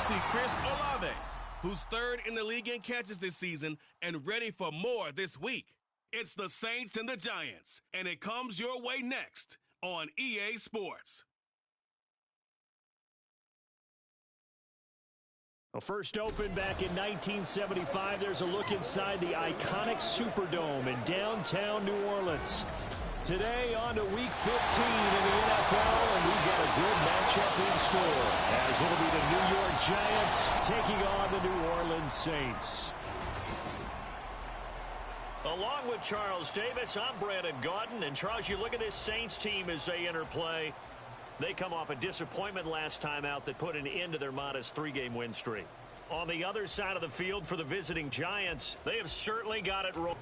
see Chris Olave, who's third in the league in catches this season and ready for more this week. It's the Saints and the Giants, and it comes your way next on EA Sports. Well, first opened back in 1975, there's a look inside the iconic Superdome in downtown New Orleans. Today on to Week 15 in the NFL, and we've got a good matchup in store, as it'll be the New York Giants taking on the New Orleans Saints. Along with Charles Davis, I'm Brandon Gaudin. And Charles, you look at this Saints team as they enter play. They come off a disappointment last time out that put an end to their modest three-game win streak. On the other side of the field for the visiting Giants, they have certainly got it rolling.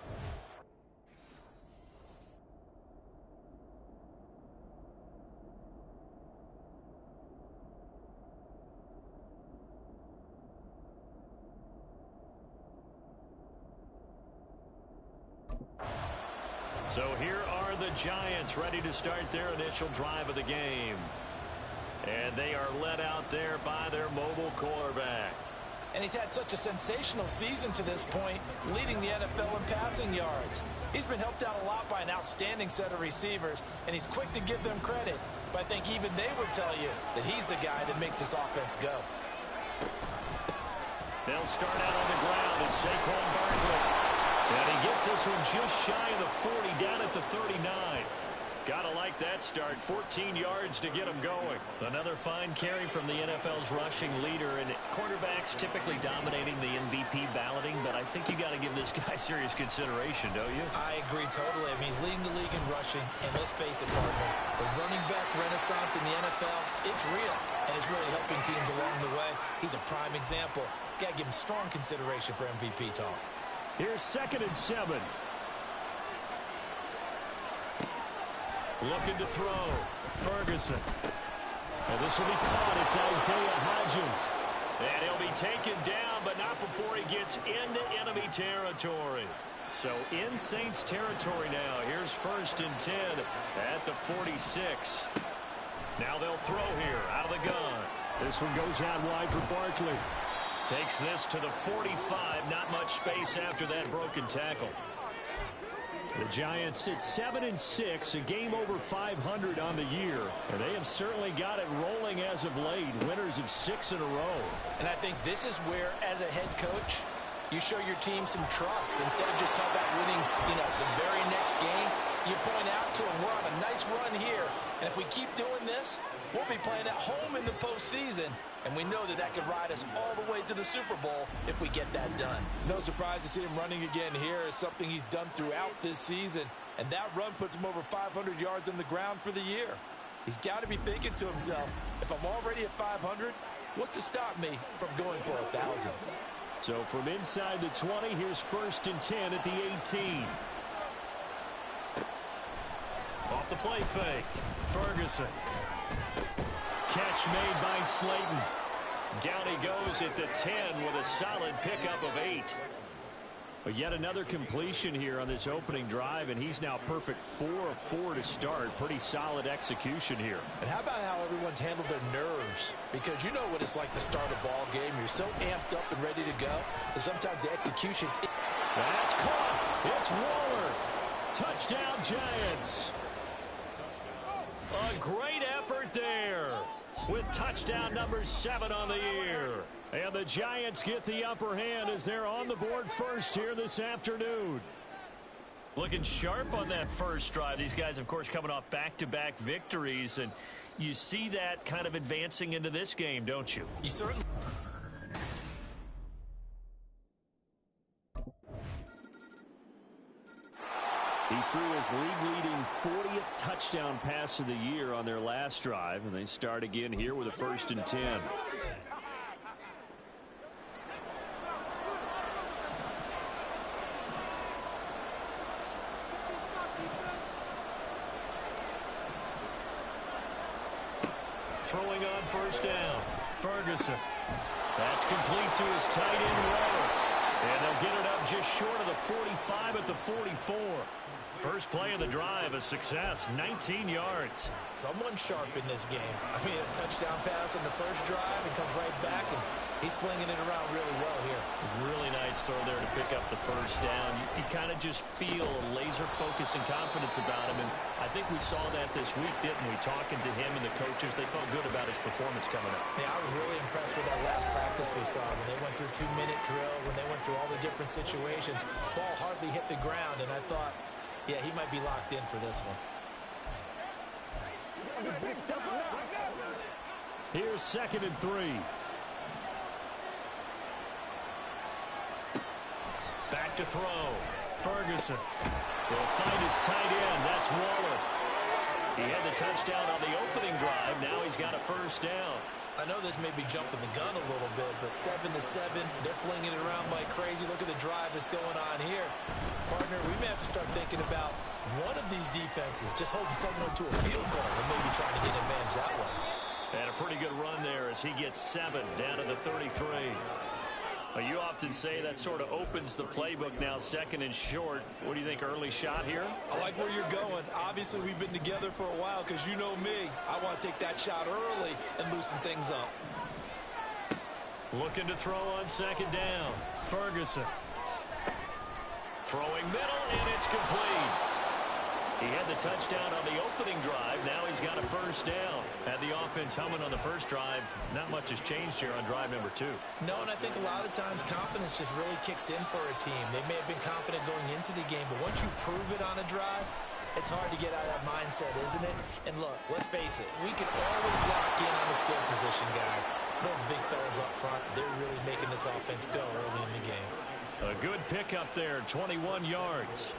So here are the Giants ready to start their initial drive of the game. And they are led out there by their mobile quarterback. And he's had such a sensational season to this point, leading the NFL in passing yards. He's been helped out a lot by an outstanding set of receivers, and he's quick to give them credit. But I think even they would tell you that he's the guy that makes this offense go. They'll start out on the ground, and Saquon Barkley. And he gets this one just shy of the 40, down at the 39. Gotta like that start. 14 yards to get him going. Another fine carry from the NFL's rushing leader, and quarterbacks typically dominating the MVP balloting, but I think you got to give this guy serious consideration, don't you? I agree totally. I mean, he's leading the league in rushing, and let's face it, partner, the running back renaissance in the NFL, it's real, and it's really helping teams along the way. He's a prime example. Got to give him strong consideration for MVP talk. Here's 2nd and 7. Looking to throw. Ferguson. Well, this will be caught. It's Isaiah Hodgins. And he'll be taken down, but not before he gets into enemy territory. So in Saints territory now. Here's 1st and 10 at the 46. Now they'll throw here out of the gun. This one goes out wide for Barkley. Takes this to the 45. Not much space after that broken tackle. The Giants sit 7-6, a game over 500 on the year. And they have certainly got it rolling as of late. Winners of 6 in a row. And I think this is where, as a head coach, you show your team some trust. Instead of just talking about winning, the very next game, you point out to them, we're on a nice run here. And if we keep doing this, we'll be playing at home in the postseason. And we know that that could ride us all the way to the Super Bowl if we get that done. No surprise to see him running again here. It's something he's done throughout this season. And that run puts him over 500 yards on the ground for the year. He's got to be thinking to himself, if I'm already at 500, what's to stop me from going for 1,000? So from inside the 20, here's 1st and 10 at the 18. Off the play fake. Ferguson. Catch made by Slayton. Down he goes at the 10 with a solid pickup of 8. But yet another completion here on this opening drive, and he's now perfect 4 of 4 to start. Pretty solid execution here. And how about how everyone's handled their nerves? Because you know what it's like to start a ball game. You're so amped up and ready to go, and sometimes the execution... That's caught. It's Waller. Touchdown, Giants. A great effort there, with touchdown number 7 on the year. And the Giants get the upper hand as they're on the board first here this afternoon. Looking sharp on that first drive. These guys, of course, coming off back-to-back victories, and you see that kind of advancing into this game, don't you? You certainly... He threw his league-leading 40th touchdown pass of the year on their last drive, and they start again here with a 1st and 10. Throwing on 1st down. Ferguson. That's complete to his tight end Waller. And they'll get it up just short of the 45 at the 44. First play of the drive, a success, 19 yards. Someone sharp in this game. I mean, a touchdown pass on the first drive and comes right back, and he's flinging it around really well here. Really nice throw there to pick up the first down. You kind of just feel a laser focus and confidence about him, and I think we saw that this week, didn't we? Talking to him and the coaches, they felt good about his performance coming up. Yeah, I was really impressed with that last practice we saw when they went through 2-minute drill, when they went through all the different situations. Ball hardly hit the ground, and I thought, yeah, he might be locked in for this one. Here's 2nd and 3. Back to throw. Ferguson. He'll find his tight end. That's Waller. He had the touchdown on the opening drive. Now he's got a first down. I know this may be jumping the gun a little bit, but 7-7, they're flinging it around like crazy. Look at the drive that's going on here. Partner, we may have to start thinking about one of these defenses just holding someone to a field goal and maybe trying to get advantage that way. And a pretty good run there as he gets 7 down to the 33. Well, you often say that sort of opens the playbook now, 2nd and short. What do you think, early shot here? I like where you're going. Obviously, we've been together for a while because you know me. I want to take that shot early and loosen things up. Looking to throw on 2nd down. Ferguson. Throwing middle, and it's complete. He had the touchdown on the opening drive. Now he's got a first down. Had the offense humming on the first drive. Not much has changed here on drive number 2. No, and I think a lot of times confidence just really kicks in for a team. They may have been confident going into the game, but once you prove it on a drive, it's hard to get out of that mindset, isn't it? And look, let's face it, we can always lock in on the skill position, guys. Those big fellas up front, they're really making this offense go early in the game. A good pickup there, 21 yards.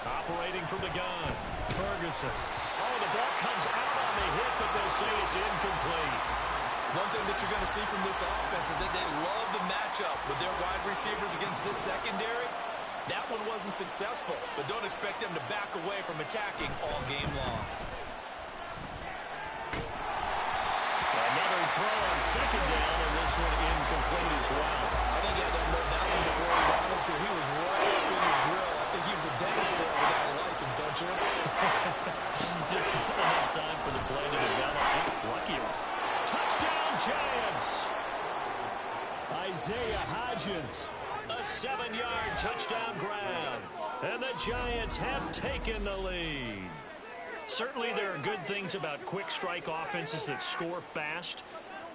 Operating from the gun, Ferguson. Oh, the ball comes out on the hit, but they'll say it's incomplete. One thing that you're going to see from this offense is that they love the matchup with their wide receivers against this secondary. That one wasn't successful, but don't expect them to back away from attacking all game long. Another throw on 2nd down, and this one incomplete as well. I think he had to unload that one before he wanted to. He was right up in his grill. I think he was a dentist there without a license, don't you? Just not enough time for the play to develop. Lucky. Touchdown, Giants! Isaiah Hodgins. A 7-yard touchdown grab. And the Giants have taken the lead. Certainly there are good things about quick strike offenses that score fast,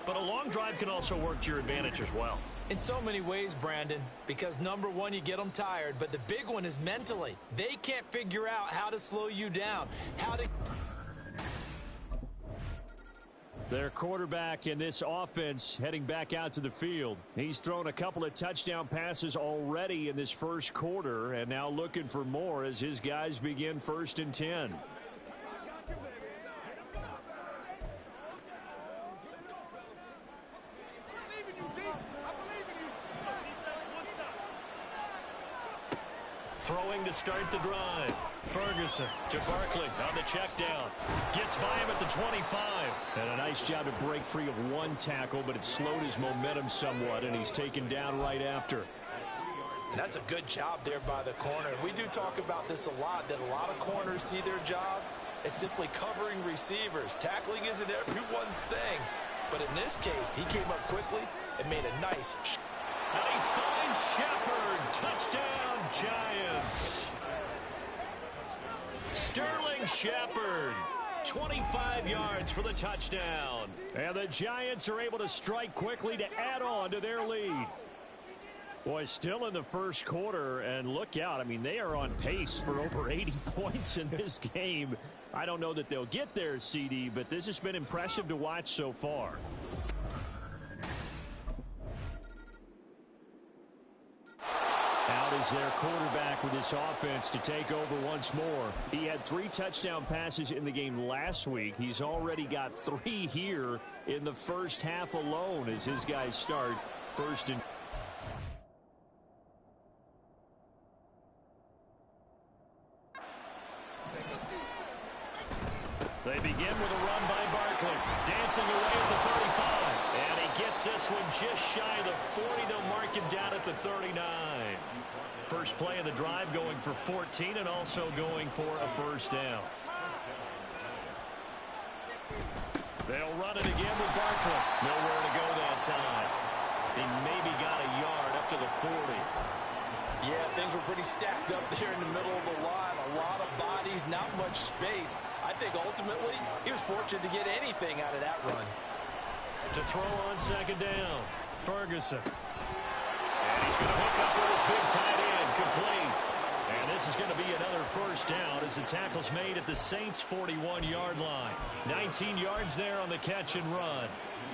but a long drive can also work to your advantage as well. In so many ways, Brandon, because number one, you get them tired, but the big one is mentally. They can't figure out how to slow you down, how to... Their quarterback in this offense heading back out to the field. He's thrown a couple of touchdown passes already in this first quarter, and now looking for more as his guys begin 1st and 10. Throwing to start the drive. Ferguson to Barkley on the check down. Gets by him at the 25. And a nice job to break free of one tackle, but it slowed his momentum somewhat, and he's taken down right after. And that's a good job there by the corner. We do talk about this a lot, that a lot of corners see their job as simply covering receivers. Tackling isn't everyone's thing. But in this case, he came up quickly and made a nice shot. And he finds Shepard. Touchdown, Giants. Sterling Shepard. 25 yards for the touchdown. And the Giants are able to strike quickly to add on to their lead. Boy, still in the first quarter, and look out. I mean, they are on pace for over 80 points in this game. I don't know that they'll get there, CD, but this has been impressive to watch so far. Out is their quarterback with this offense to take over once more. He had 3 touchdown passes in the game last week. He's already got 3 here in the first half alone as his guys start 1st and... They begin with a run by Barkley. Dancing away at the 35. And he gets gets this one just shy of the 40. They'll mark him down at the 39. First play of the drive going for 14 and also going for a first down. They'll run it again with Barkley. Nowhere to go that time. He maybe got a yard up to the 40. Yeah, things were pretty stacked up there in the middle of the line. A lot of bodies, not much space. I think ultimately he was fortunate to get anything out of that run. To throw on second down, Ferguson. And he's going to hook up with his big tight end, complete. And this is going to be another first down as the tackle's made at the Saints' 41-yard line. 19 yards there on the catch and run.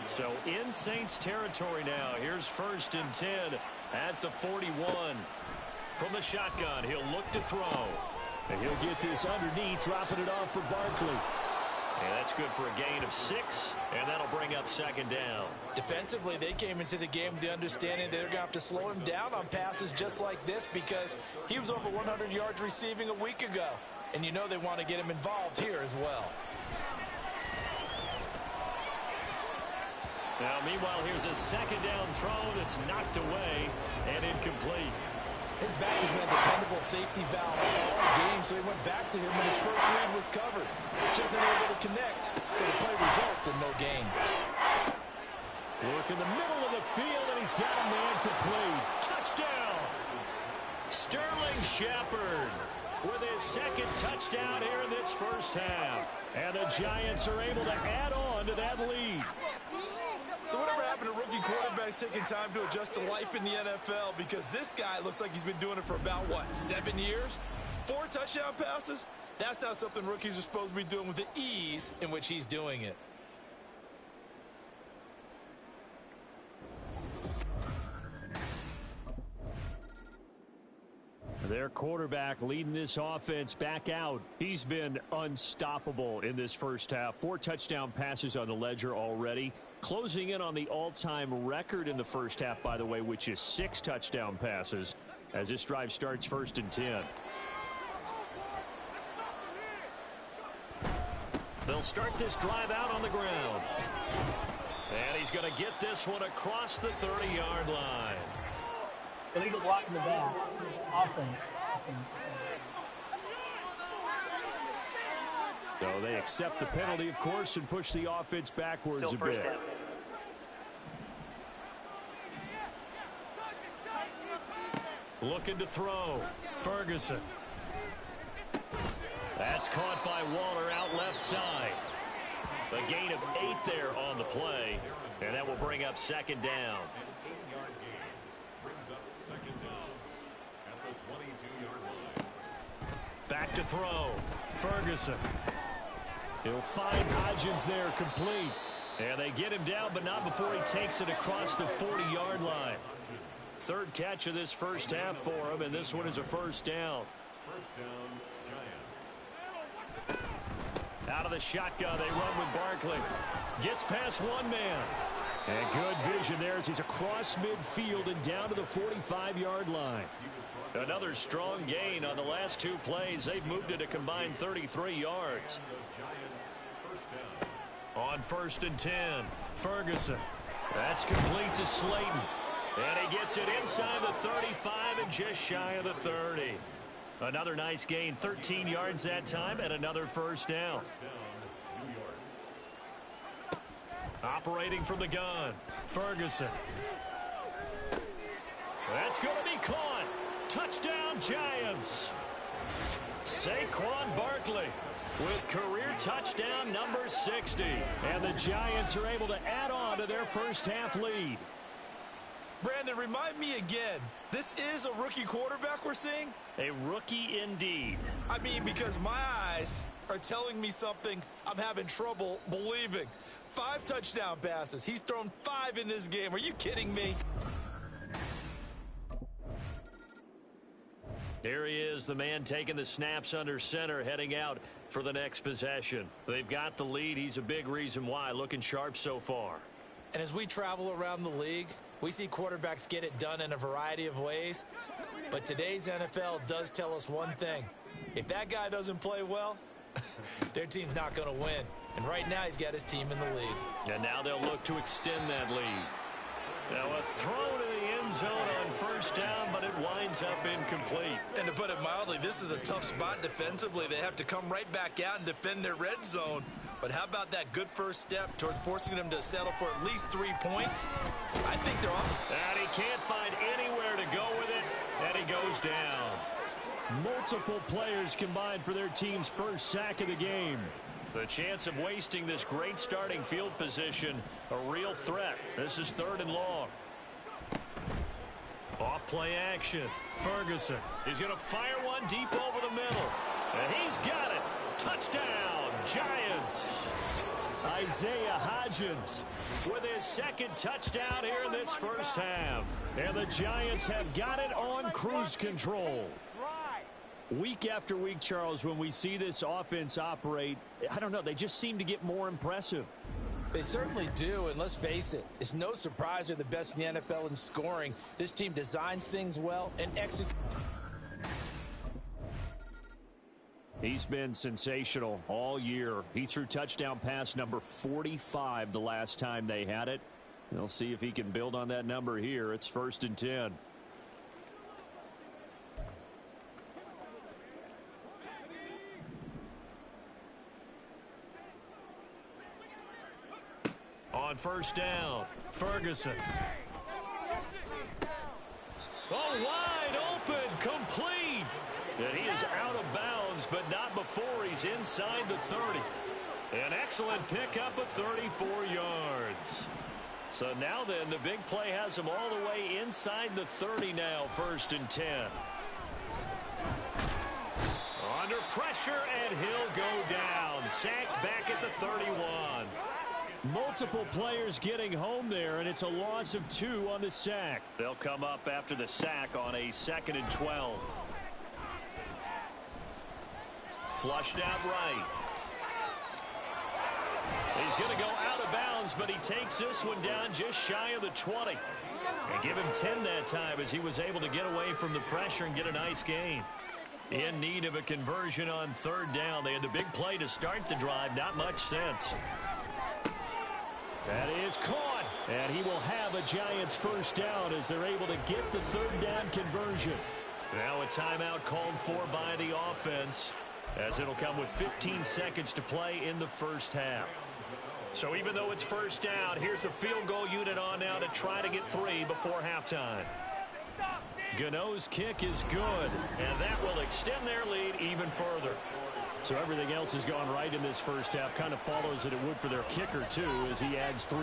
So in Saints territory now. Here's 1st and 10 at the 41. From the shotgun, he'll look to throw. And he'll get this underneath, dropping it off for Barkley. And that's good for a gain of 6, and that'll bring up second down. Defensively, they came into the game with the understanding they're going to have to slow him down on passes just like this because he was over 100 yards receiving a week ago. And you know they want to get him involved here as well. Now, meanwhile, here's a second down throw that's knocked away and incomplete. His back has been a dependable safety valve all game, so he went back to him when his first read was covered. Just unable to connect, so the play results in no gain. Work in the middle of the field, and he's got a man complete. Touchdown! Sterling Shepard with his second touchdown here in this first half. And the Giants are able to add on to that lead. So whatever happened to rookie quarterbacks taking time to adjust to life in the NFL? Because this guy looks like he's been doing it for about, 7 years? 4 touchdown passes? That's not something rookies are supposed to be doing with the ease in which he's doing it. Their quarterback leading this offense back out. He's been unstoppable in this first half. 4 touchdown passes on the ledger already. Closing in on the all-time record in the first half, by the way, which is 6 touchdown passes as this drive starts 1st and 10. They'll start this drive out on the ground. And he's going to get this one across the 30-yard line. Illegal block in the back. Offense. So they accept the penalty, of course, and push the offense backwards Still a bit. down. Looking to throw. Ferguson. That's caught by Waller out left side. A gain of 8 there on the play, and that will bring up second down. Back to throw. Ferguson. He'll find Hodgins there, complete. And they get him down, but not before he takes it across the 40-yard line. 3rd catch of this first half for him, and this one is a first down. Out of the shotgun, they run with Barkley. Gets past one man. And good vision there as he's across midfield and down to the 45-yard line. Another strong gain on the last 2 plays. They've moved it a combined 33 yards. On 1st and 10, Ferguson. That's complete to Slayton. And he gets it inside the 35 and just shy of the 30. Another nice gain, 13 yards that time, and another first down. Operating from the gun, Ferguson. That's going to be caught. Touchdown, Giants. Saquon Barkley with career touchdown number 60. And the Giants are able to add on to their first half lead. Brandon, remind me again, this is a rookie quarterback we're seeing? A rookie indeed. I mean, because my eyes are telling me something I'm having trouble believing. 5 touchdown passes. He's thrown 5 in this game. Are you kidding me? Here he is, the man taking the snaps under center, heading out for the next possession. They've got the lead. He's a big reason why. Looking sharp so far. And as we travel around the league, we see quarterbacks get it done in a variety of ways. But today's NFL does tell us one thing. If that guy doesn't play well, their team's not going to win. And right now he's got his team in the lead. And now they'll look to extend that lead. Now a throw to the end zone on first down, but it winds up incomplete. And to put it mildly, this is a tough spot defensively. They have to come right back out and defend their red zone. But how about that good first step towards forcing them to settle for at least 3 points? I think they're off. And he can't find anywhere to go with it, and he goes down. Multiple players combined for their team's first sack of the game. The chance of wasting this great starting field position, a real threat. This is 3rd and long. Off play action. Ferguson. He's going to fire one deep over the middle. And he's got it. Touchdown, Giants. Isaiah Hodgins with his 2nd touchdown here in this first half. And the Giants have got it on cruise control. Week after week, Charles, when we see this offense operate, I don't know, they just seem to get more impressive. They certainly do, and let's face it, it's no surprise they're the best in the NFL in scoring. This team designs things well and executes. He's been sensational all year. He threw touchdown pass number 45 the last time they had it. We'll see if he can build on that number here. It's 1st and 10. On first down, Ferguson. Oh, wide open, complete. And he is out of bounds, but not before he's inside the 30. An excellent pickup of 34 yards. So now then, the big play has him all the way inside the 30 now, 1st and 10. Under pressure, and he'll go down. Sacked back at the 31. Multiple players getting home there, and it's a loss of 2 on the sack. They'll come up after the sack on a 2nd and 12. Flushed out right. He's going to go out of bounds, but he takes this one down just shy of the 20. And give him 10 that time as he was able to get away from the pressure and get a nice gain. In need of a conversion on 3rd down. They had the big play to start the drive. Not much sense. That is caught, and he will have a Giants first down as they're able to get the 3rd down conversion. Now a timeout called for by the offense, as it'll come with 15 seconds to play in the first half. So even though it's first down, here's the field goal unit on now to try to get 3 before halftime. Gano's kick is good, and that will extend their lead even further. So everything else has gone right in this first half. Kind of follows that it would for their kicker, too, as he adds 3.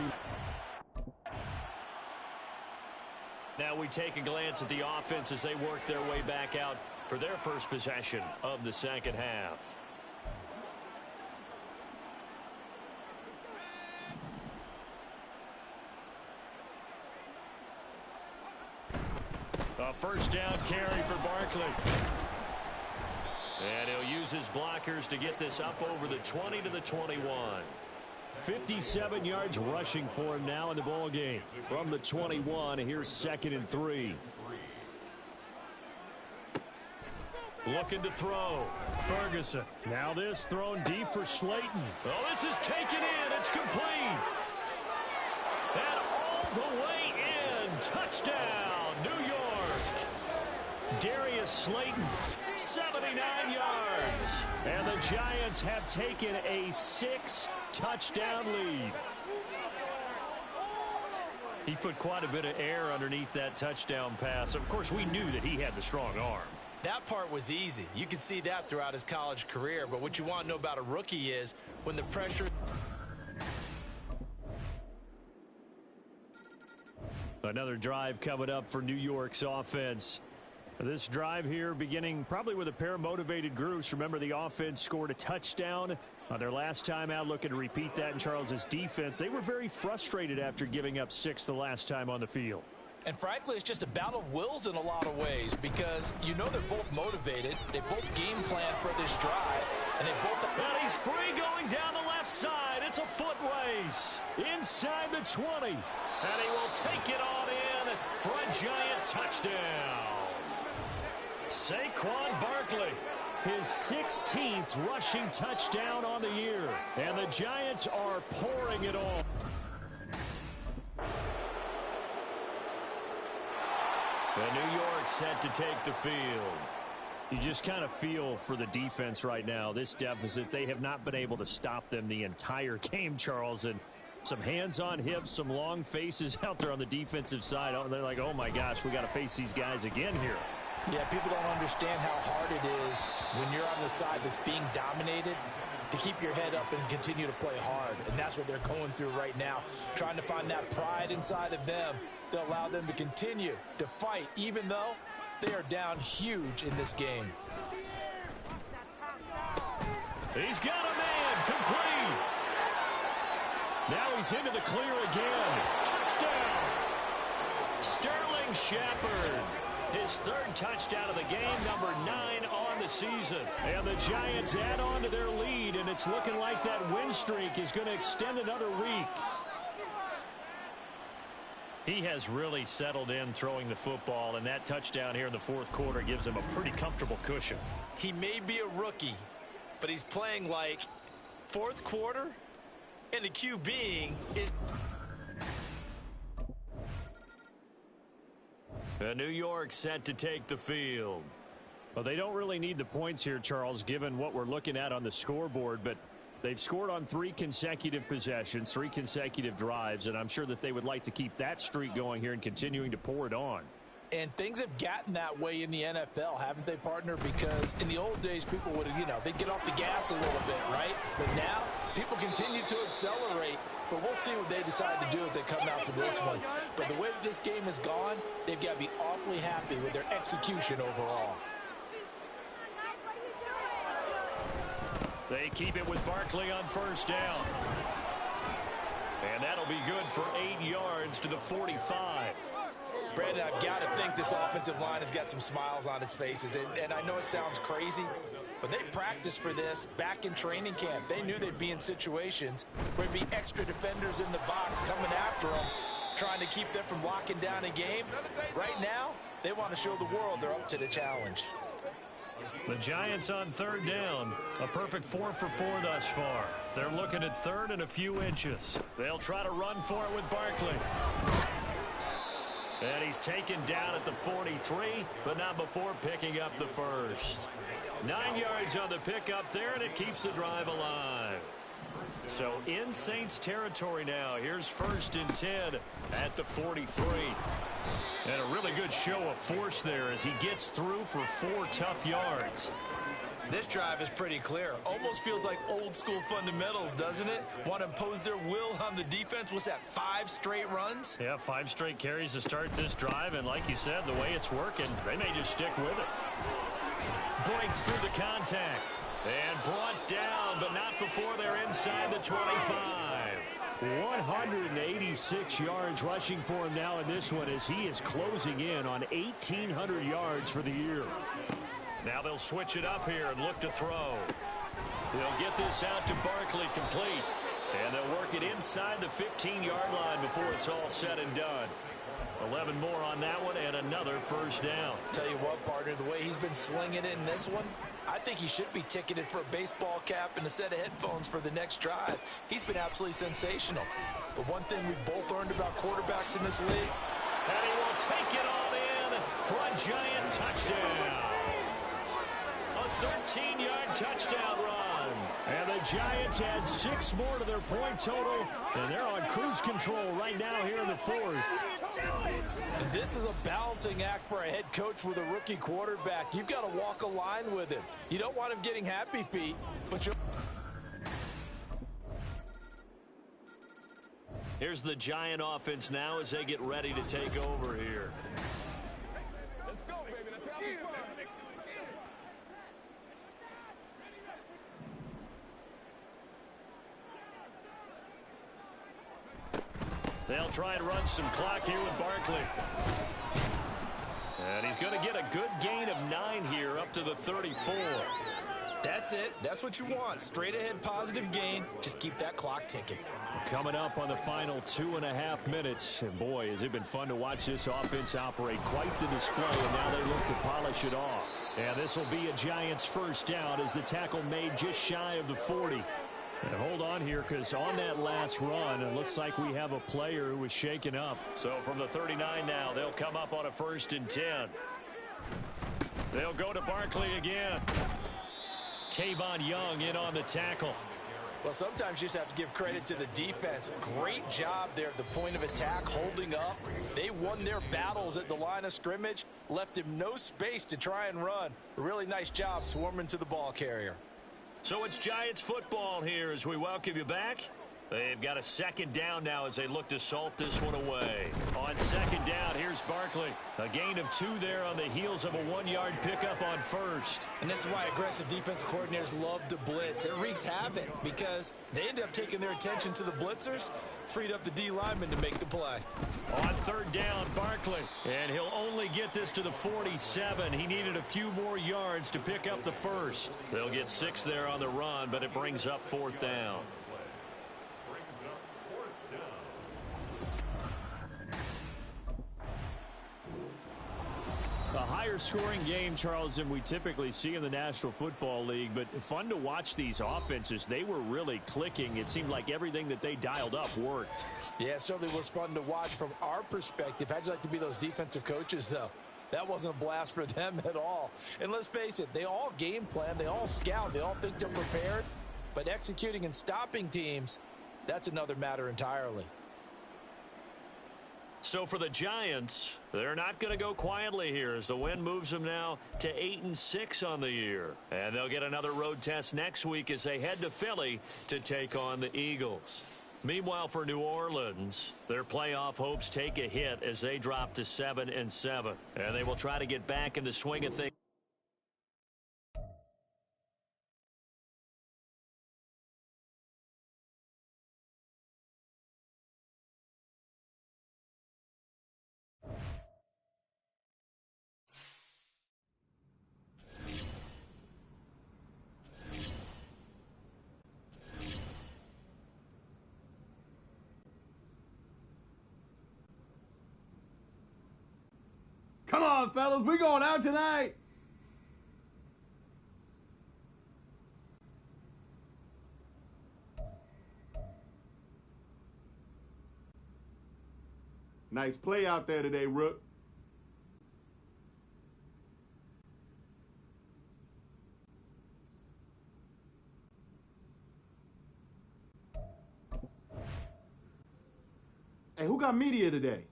Now we take a glance at the offense as they work their way back out for their first possession of the second half. A first down carry for Barkley. And he'll use his blockers to get this up over the 20 to the 21. 57 yards rushing for him now in the ball game. From the 21, here's 2nd and 3. Looking to throw. Ferguson. Now this thrown deep for Slayton. Oh, this is taken in. It's complete. And all the way in. Touchdown, New York. Darius Slayton. 79 yards. And the Giants have taken a 6-touchdown lead. He put quite a bit of air underneath that touchdown pass. Of course, we knew that he had the strong arm. That part was easy. You could see that throughout his college career. But what you want to know about a rookie is when the pressure... Another drive coming up for New York's offense. This drive here beginning probably with a pair of motivated groups. Remember, the offense scored a touchdown on their last time out, looking to repeat that in Charles's defense. They were very frustrated after giving up 6 the last time on the field. And frankly, it's just a battle of wills in a lot of ways because you know they're both motivated. They both game plan for this drive. And they both... And he's free going down the left side. It's a foot race. Inside the 20. And he will take it on in for a Giant touchdown. Saquon Barkley. His 16th rushing touchdown on the year. And the Giants are pouring it on. And New York set to take the field. You just kind of feel for the defense right now. This deficit, they have not been able to stop them the entire game, Charles. And some hands on hips, some long faces out there on the defensive side. Oh, they're like, oh, my gosh, we got to face these guys again here. Yeah, people don't understand how hard it is when you're on the side that's being dominated to keep your head up and continue to play hard. And that's what they're going through right now, trying to find that pride inside of them to allow them to continue to fight, even though they are down huge in this game. He's got a man, complete. Now he's into the clear again. Touchdown. Sterling Shepard. His third touchdown of the game, number 9 on the season. And the Giants add on to their lead, and it's looking like that win streak is going to extend another week. He has really settled in throwing the football, and that touchdown here in the fourth quarter gives him a pretty comfortable cushion. He may be a rookie, but he's playing like fourth quarter, and the QB is... New York set to take the field. Well, they don't really need the points here, Charles, given what we're looking at on the scoreboard, but they've scored on 3 consecutive possessions, 3 consecutive drives, and I'm sure that they would like to keep that streak going here and continuing to pour it on. And things have gotten that way in the NFL, haven't they, partner? Because in the old days, people would have, they'd get off the gas a little bit, right? But now, people continue to accelerate, but we'll see what they decide to do as they come out for this one. But the way that this game has gone, they've got to be awfully happy with their execution overall. They keep it with Barkley on first down. And that'll be good for 8 yards to the 45. Brandon, I've got to think this offensive line has got some smiles on its faces. And I know it sounds crazy, but they practiced for this back in training camp. They knew they'd be in situations where there'd be extra defenders in the box coming after them, trying to keep them from locking down a game. Right now, they want to show the world they're up to the challenge. The Giants on third down. A perfect 4 for 4 thus far. They're looking at third and a few inches. They'll try to run for it with Barkley. And he's taken down at the 43, but not before picking up the first. 9 yards on the pickup there, and it keeps the drive alive. So in Saints territory now. Here's 1st and 10 at the 43. And a really good show of force there as he gets through for 4 tough yards. This drive is pretty clear. Almost feels like old school fundamentals, doesn't it? Want to impose their will on the defense. What's that, 5 straight runs? Yeah, 5 straight carries to start this drive. And like you said, the way it's working, they may just stick with it. Breaks through the contact. And brought down, but not before they're inside the 25. 186 yards rushing for him now in this one as he is closing in on 1,800 yards for the year. Now they'll switch it up here and look to throw. They'll get this out to Barkley complete. And they'll work it inside the 15-yard line before it's all said and done. 11 more on that one and another first down. Tell you what, partner, the way he's been slinging it in this one, I think he should be ticketed for a baseball cap and a set of headphones for the next drive. He's been absolutely sensational. But one thing we've both learned about quarterbacks in this league, and he will take it all in for a Giant touchdown. A 13-yard touchdown run. And the Giants add 6 more to their point total, and they're on cruise control right now here in the 4th. And this is a balancing act for a head coach with a rookie quarterback. You've got to walk a line with him. You don't want him getting happy feet, but you're... Here's the Giant offense now as they get ready to take over here. Let's go, baby. Let's have some fun. They'll try and run some clock here with Barkley. And he's going to get a good gain of 9 here up to the 34. That's it. That's what you want. Straight ahead positive gain. Just keep that clock ticking. Coming up on the final 2.5 minutes. And boy, has it been fun to watch this offense operate. Quite the display, and now they look to polish it off. And this will be a Giants first down as the tackle made just shy of the 40. And hold on here, because on that last run, it looks like we have a player who was shaken up. So from the 39 now, they'll come up on a 1st and 10. They'll go to Barkley again. Tavon Young in on the tackle. Well, sometimes you just have to give credit to the defense. Great job there at the point of attack, holding up. They won their battles at the line of scrimmage, left him no space to try and run. A really nice job swarming to the ball carrier. So it's Giants football here as we welcome you back. They've got a 2nd down now as they look to salt this one away. On 2nd down, here's Barkley. A gain of 2 there on the heels of a 1-yard pickup on 1st. And this is why aggressive defensive coordinators love to blitz. It wreaks havoc because they end up taking their attention to the blitzers, freed up the D lineman to make the play. On 3rd down, Barkley. And he'll only get this to the 47. He needed a few more yards to pick up the 1st. They'll get 6 there on the run, but it brings up 4th down. A higher scoring game, Charles, than we typically see in the National Football League, but fun to watch these offenses. They were really clicking. It seemed like everything that they dialed up worked. Yeah, it certainly was fun to watch from our perspective. How'd you like to be those defensive coaches, though? That wasn't a blast for them at all. And let's face it, they all game plan, they all scout, they all think they're prepared, but executing and stopping teams, that's another matter entirely. So for the Giants, they're not going to go quietly here as the win moves them now to 8-6 on the year. And they'll get another road test next week as they head to Philly to take on the Eagles. Meanwhile, for New Orleans, their playoff hopes take a hit as they drop to 7-7. And they will try to get back in the swing of things. Come on, fellas, we going out tonight. Nice play out there today, Rook. Hey, who got media today?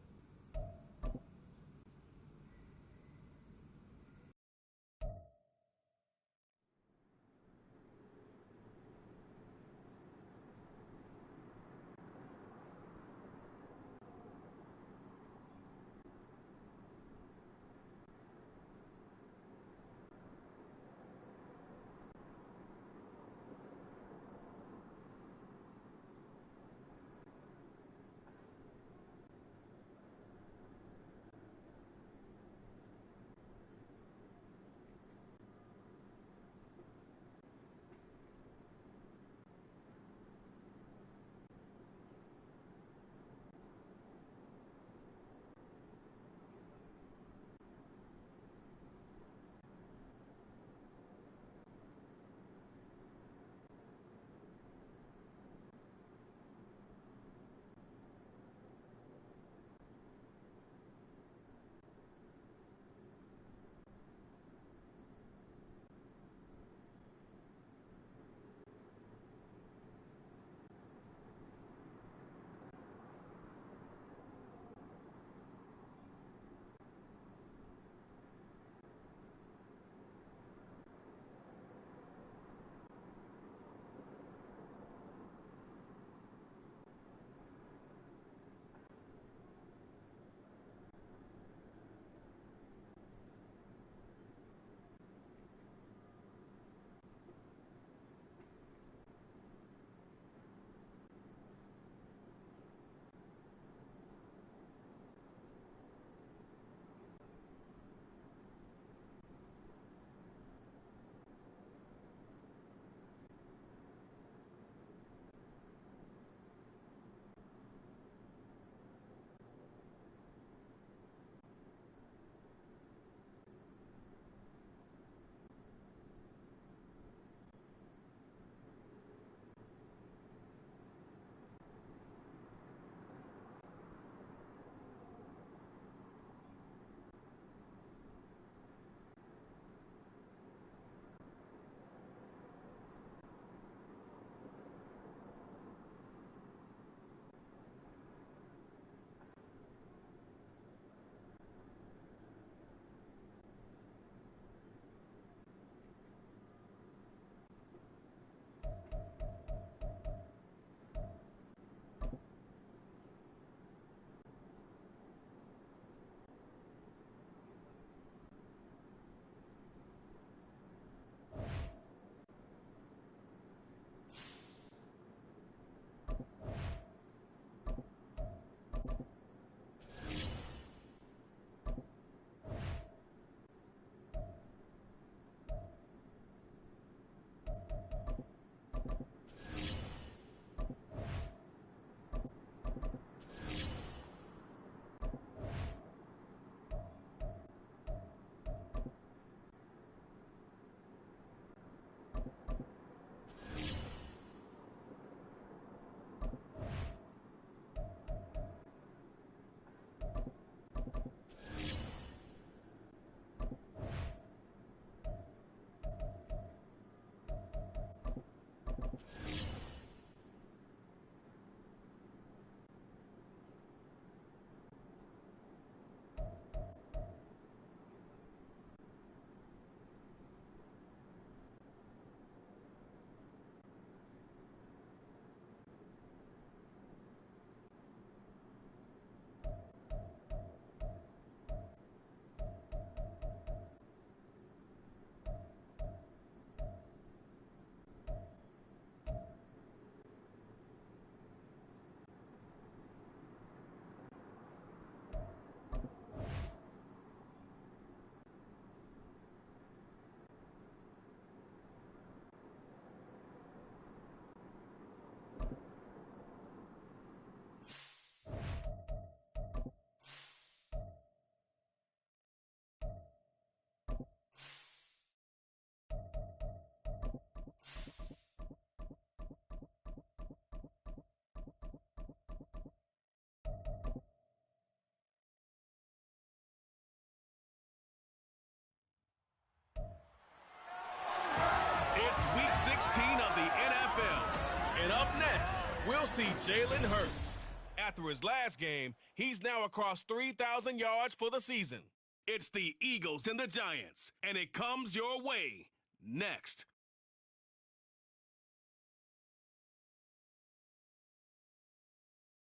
see Jalen Hurts. After his last game, he's now across 3,000 yards for the season. It's the Eagles and the Giants, and it comes your way next.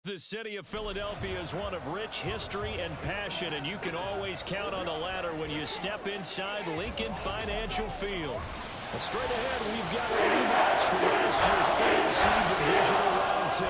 The city of Philadelphia is one of rich history and passion, and you can always count on the ladder when you step inside Lincoln Financial Field. Well, straight ahead, we've got a rematch for last year's AFC Divisional Round 2,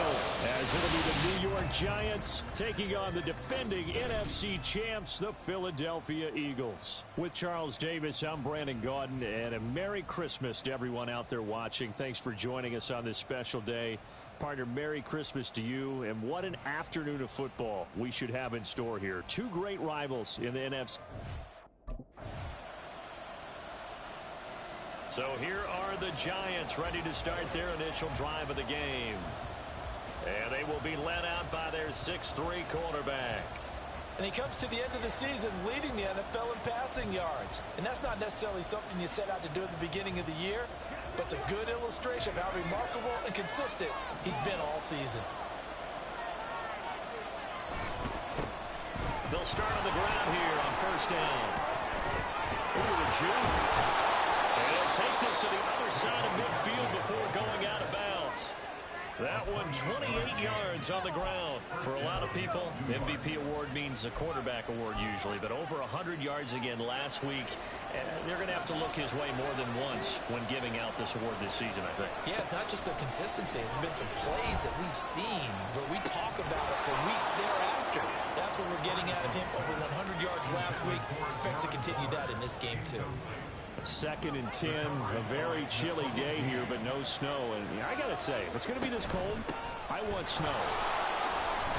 as it'll be the New York Giants taking on the defending NFC champs, the Philadelphia Eagles. With Charles Davis, I'm Brandon Gaudin, and a Merry Christmas to everyone out there watching. Thanks for joining us on this special day. Partner, Merry Christmas to you, and what an afternoon of football we should have in store here. Two great rivals in the NFC. So here are the Giants ready to start their initial drive of the game. And they will be led out by their 6'3" quarterback. And he comes to the end of the season leading the NFL in passing yards. And that's not necessarily something you set out to do at the beginning of the year, but it's a good illustration of how remarkable and consistent he's been all season. They'll start on the ground here on first down. Ooh, the juke. And they'll take this to the other side of midfield before going out of bounds. That one 28 yards on the ground. For a lot of people, MVP award means a quarterback award usually, but over 100 yards again last week. They're going to have to look his way more than once when giving out this award this season, I think. Yeah, it's not just the consistency. It's been some plays that we've seen where we talk about it for weeks thereafter. That's what we're getting out of him. Over 100 yards last week. Expects to continue that in this game, too. 2nd and 10, a very chilly day here, but no snow. And I got to say, if it's going to be this cold, I want snow.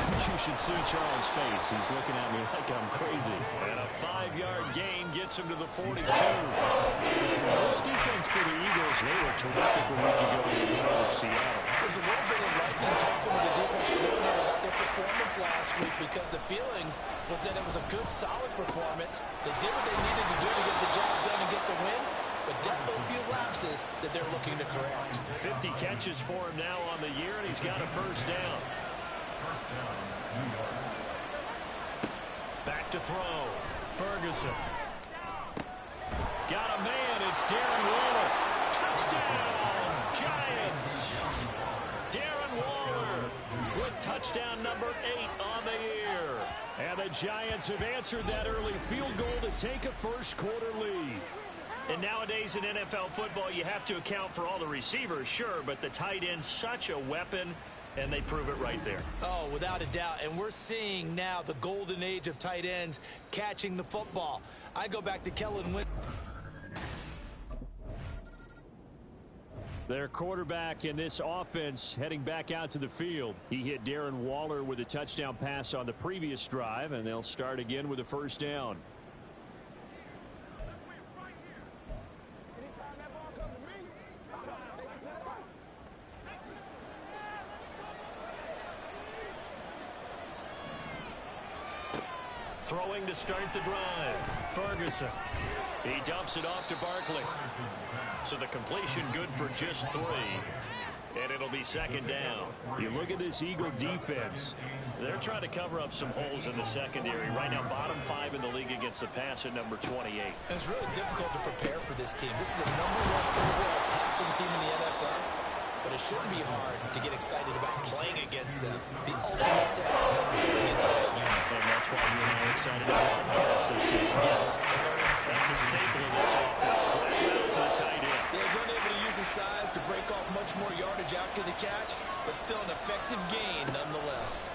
You should see Charles' face. He's looking at me like I'm crazy. And a 5-yard gain gets him to the 42. This defense for the Eagles, they were terrific a week ago in the middle of Seattle. There's a little bit of lightning talking with the defense coordinator about their performance last week, because the feeling was that it was a good, solid performance. They did what they needed to do to get the job done and get the win, but definitely a few lapses that they're looking to correct. 50 catches for him now on the year, and he's got a first down. Back to throw. Ferguson. Got a man. It's Darren Waller. Touchdown, Giants. Darren Waller with touchdown number 8 on the year. And the Giants have answered that early field goal to take a first-quarter lead. And nowadays in NFL football, you have to account for all the receivers, sure, but the tight end's such a weapon, and they prove it right there. Oh, without a doubt. And we're seeing now the golden age of tight ends catching the football. I go back to Kellen Winston. Their quarterback in this offense heading back out to the field. He hit Darren Waller with a touchdown pass on the previous drive, and they'll start again with a first down. Throwing to start the drive. Ferguson. He dumps it off to Barkley. So the completion good for just 3. And it'll be second down. You look at this Eagle defense. They're trying to cover up some holes in the secondary. Right now, bottom 5 in the league against the pass at number 28. And it's really difficult to prepare for this team. This is the #1 overall passing team in the NFL. But it shouldn't be hard to get excited about playing against them. The ultimate test going against that unit. And that's why we're now excited to broadcast this game. Yes. That's a staple of this offense. Drag out to the tight end. He was unable to use his size to break off much more yardage after the catch, but still an effective gain nonetheless.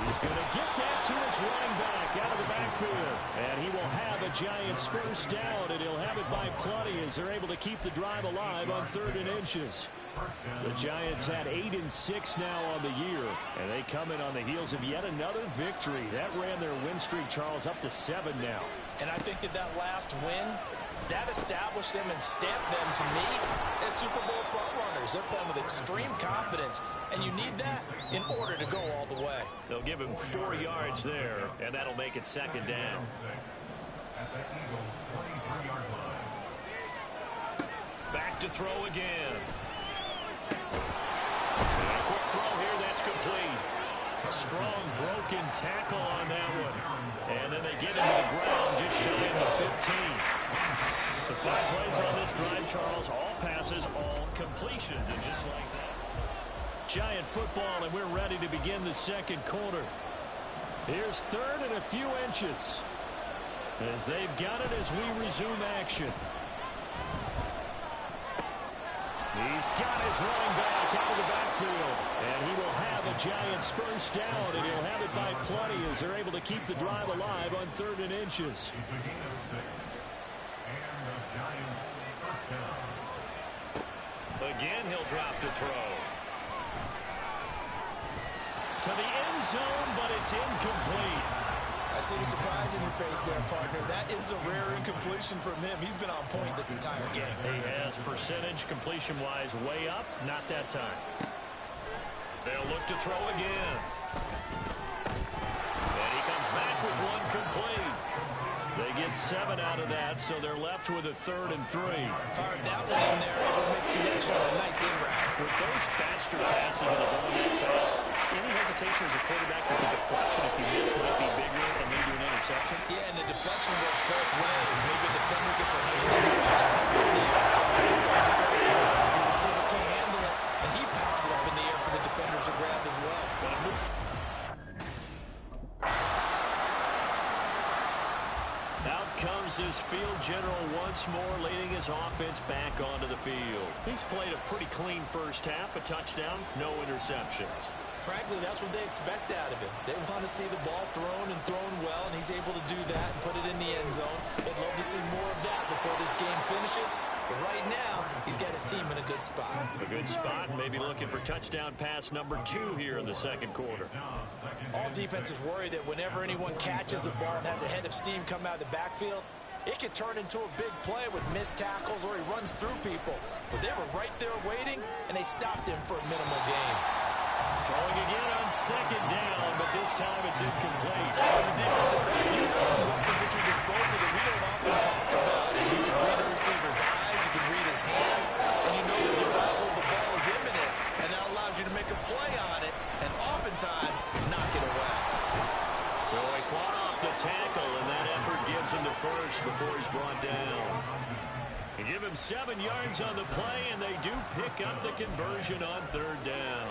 He's going to get that to his running back out of the backfield. And he will have a Giants first down, and he'll have it by plenty as they're able to keep the drive alive on 3rd and inches. The Giants had 8-6 now on the year, and they come in on the heels of yet another victory. That ran their win streak, Charles, up to 7 now. And I think that last win, that established them and stamped them, to me, as Super Bowl frontrunners. They're playing with extreme confidence, and you need that in order to go all the way. They'll give him 4 yards there, and that'll make it second down. Back to throw again. throw here. That's complete. A strong broken tackle on that one. And then they get into the ground just shy of the 15. So 5 plays on this drive, Charles. All passes, all completions. And just like that. Giant football, and we're ready to begin the second quarter. Here's third and a few inches. As they've got it as we resume action. He's got his running back out of the backfield. And he will have a Giants first down, and he'll have it by plenty as they're able to keep the drive alive on 3rd and inches. Again, he'll drop to throw. To the end zone, but it's incomplete. I see the surprise in your face there, partner. That is a rare incompletion from him. He's been on point this entire game. He has percentage completion-wise way up. Not that time. They'll look to throw again. And he comes back with one complete. They get 7 out of that, so they're left with a 3rd and 3. Fired that one in there, able to make connection on a nice in-route. With those faster passes and a going that fast, any hesitation as a quarterback that the deflection, if you miss, might be bigger and lead to an interception? Yeah, and the deflection works both ways. Maybe a defender gets a hand on it. Sometimes it goes hard. The receiver can't handle it, and he pops it up in the air for the defenders to grab as well. Out comes this field general once more, leading his offense back onto the field. He's played a pretty clean first half, a touchdown, no interceptions. Frankly, that's what they expect out of him. They want to see the ball thrown and thrown well, and he's able to do that and put it in the end zone. They'd love to see more of that before this game finishes. But right now, he's got his team in a good spot. A good spot, and maybe looking for touchdown pass number 2 here in the second quarter. All defenses worry that whenever anyone catches the ball and has a head of steam come out of the backfield, it could turn into a big play with missed tackles or he runs through people. But they were right there waiting, and they stopped him for a minimal gain. Throwing again on 2nd down, but this time it's incomplete. As a defensive back, you have some weapons at your disposal that we don't often talk about. And you can read the receiver's eyes, you can read his hands, and you know that the arrival of the ball is imminent, and that allows you to make a play on it, and oftentimes knock it away. So he fought off the tackle, and that effort gives him the first before he's brought down. They give him 7 yards on the play, and they do pick up the conversion on 3rd down.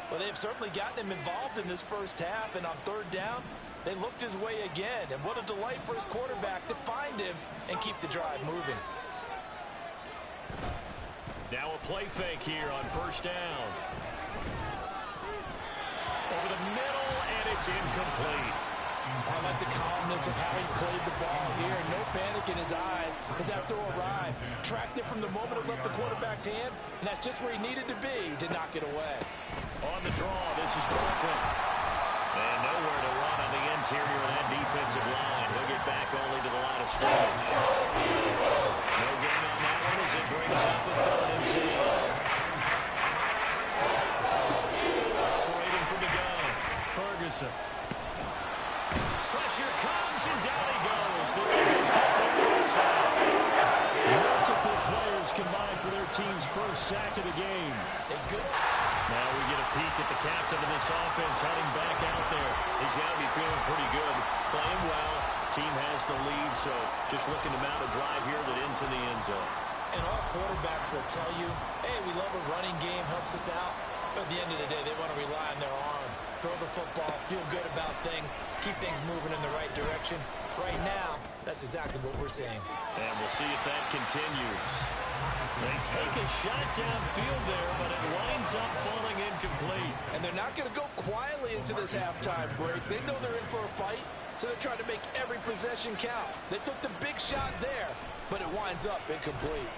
Well, they've certainly gotten him involved in this first half, and on 3rd down, they looked his way again. And what a delight for his quarterback to find him and keep the drive moving. Now a play fake here on 1st down. Over the middle, and it's incomplete. I like the calmness of how he played the ball here. No panic in his eyes as that throw arrived. Tracked it from the moment it left the quarterback's hand, and that's just where he needed to be to knock it away. On the draw, this is Brooklyn. And nowhere to run on the interior of that defensive line. He'll get back only to the line of scrimmage. No gain on that one as it brings up a 3rd and 10. Operating from the gun, Ferguson. Pressure comes, and down he goes. The Raiders get their first sack. Multiple players combined for their team's first sack of the game. Now we get a peek at the captain of this offense heading back out there. He's got to be feeling pretty good, playing well. Team has the lead, so just looking to mount a drive here that ends in the end zone. And all quarterbacks will tell you, hey, we love a running game, helps us out. But at the end of the day, they want to rely on their arm. Throw the football, feel good about things, keep things moving in the right direction. Right now, that's exactly what we're seeing. And we'll see if that continues. They take a shot downfield there, but it winds up falling incomplete. And they're not going to go quietly into this halftime break. They know they're in for a fight, so they're trying to make every possession count. They took the big shot there, but it winds up incomplete.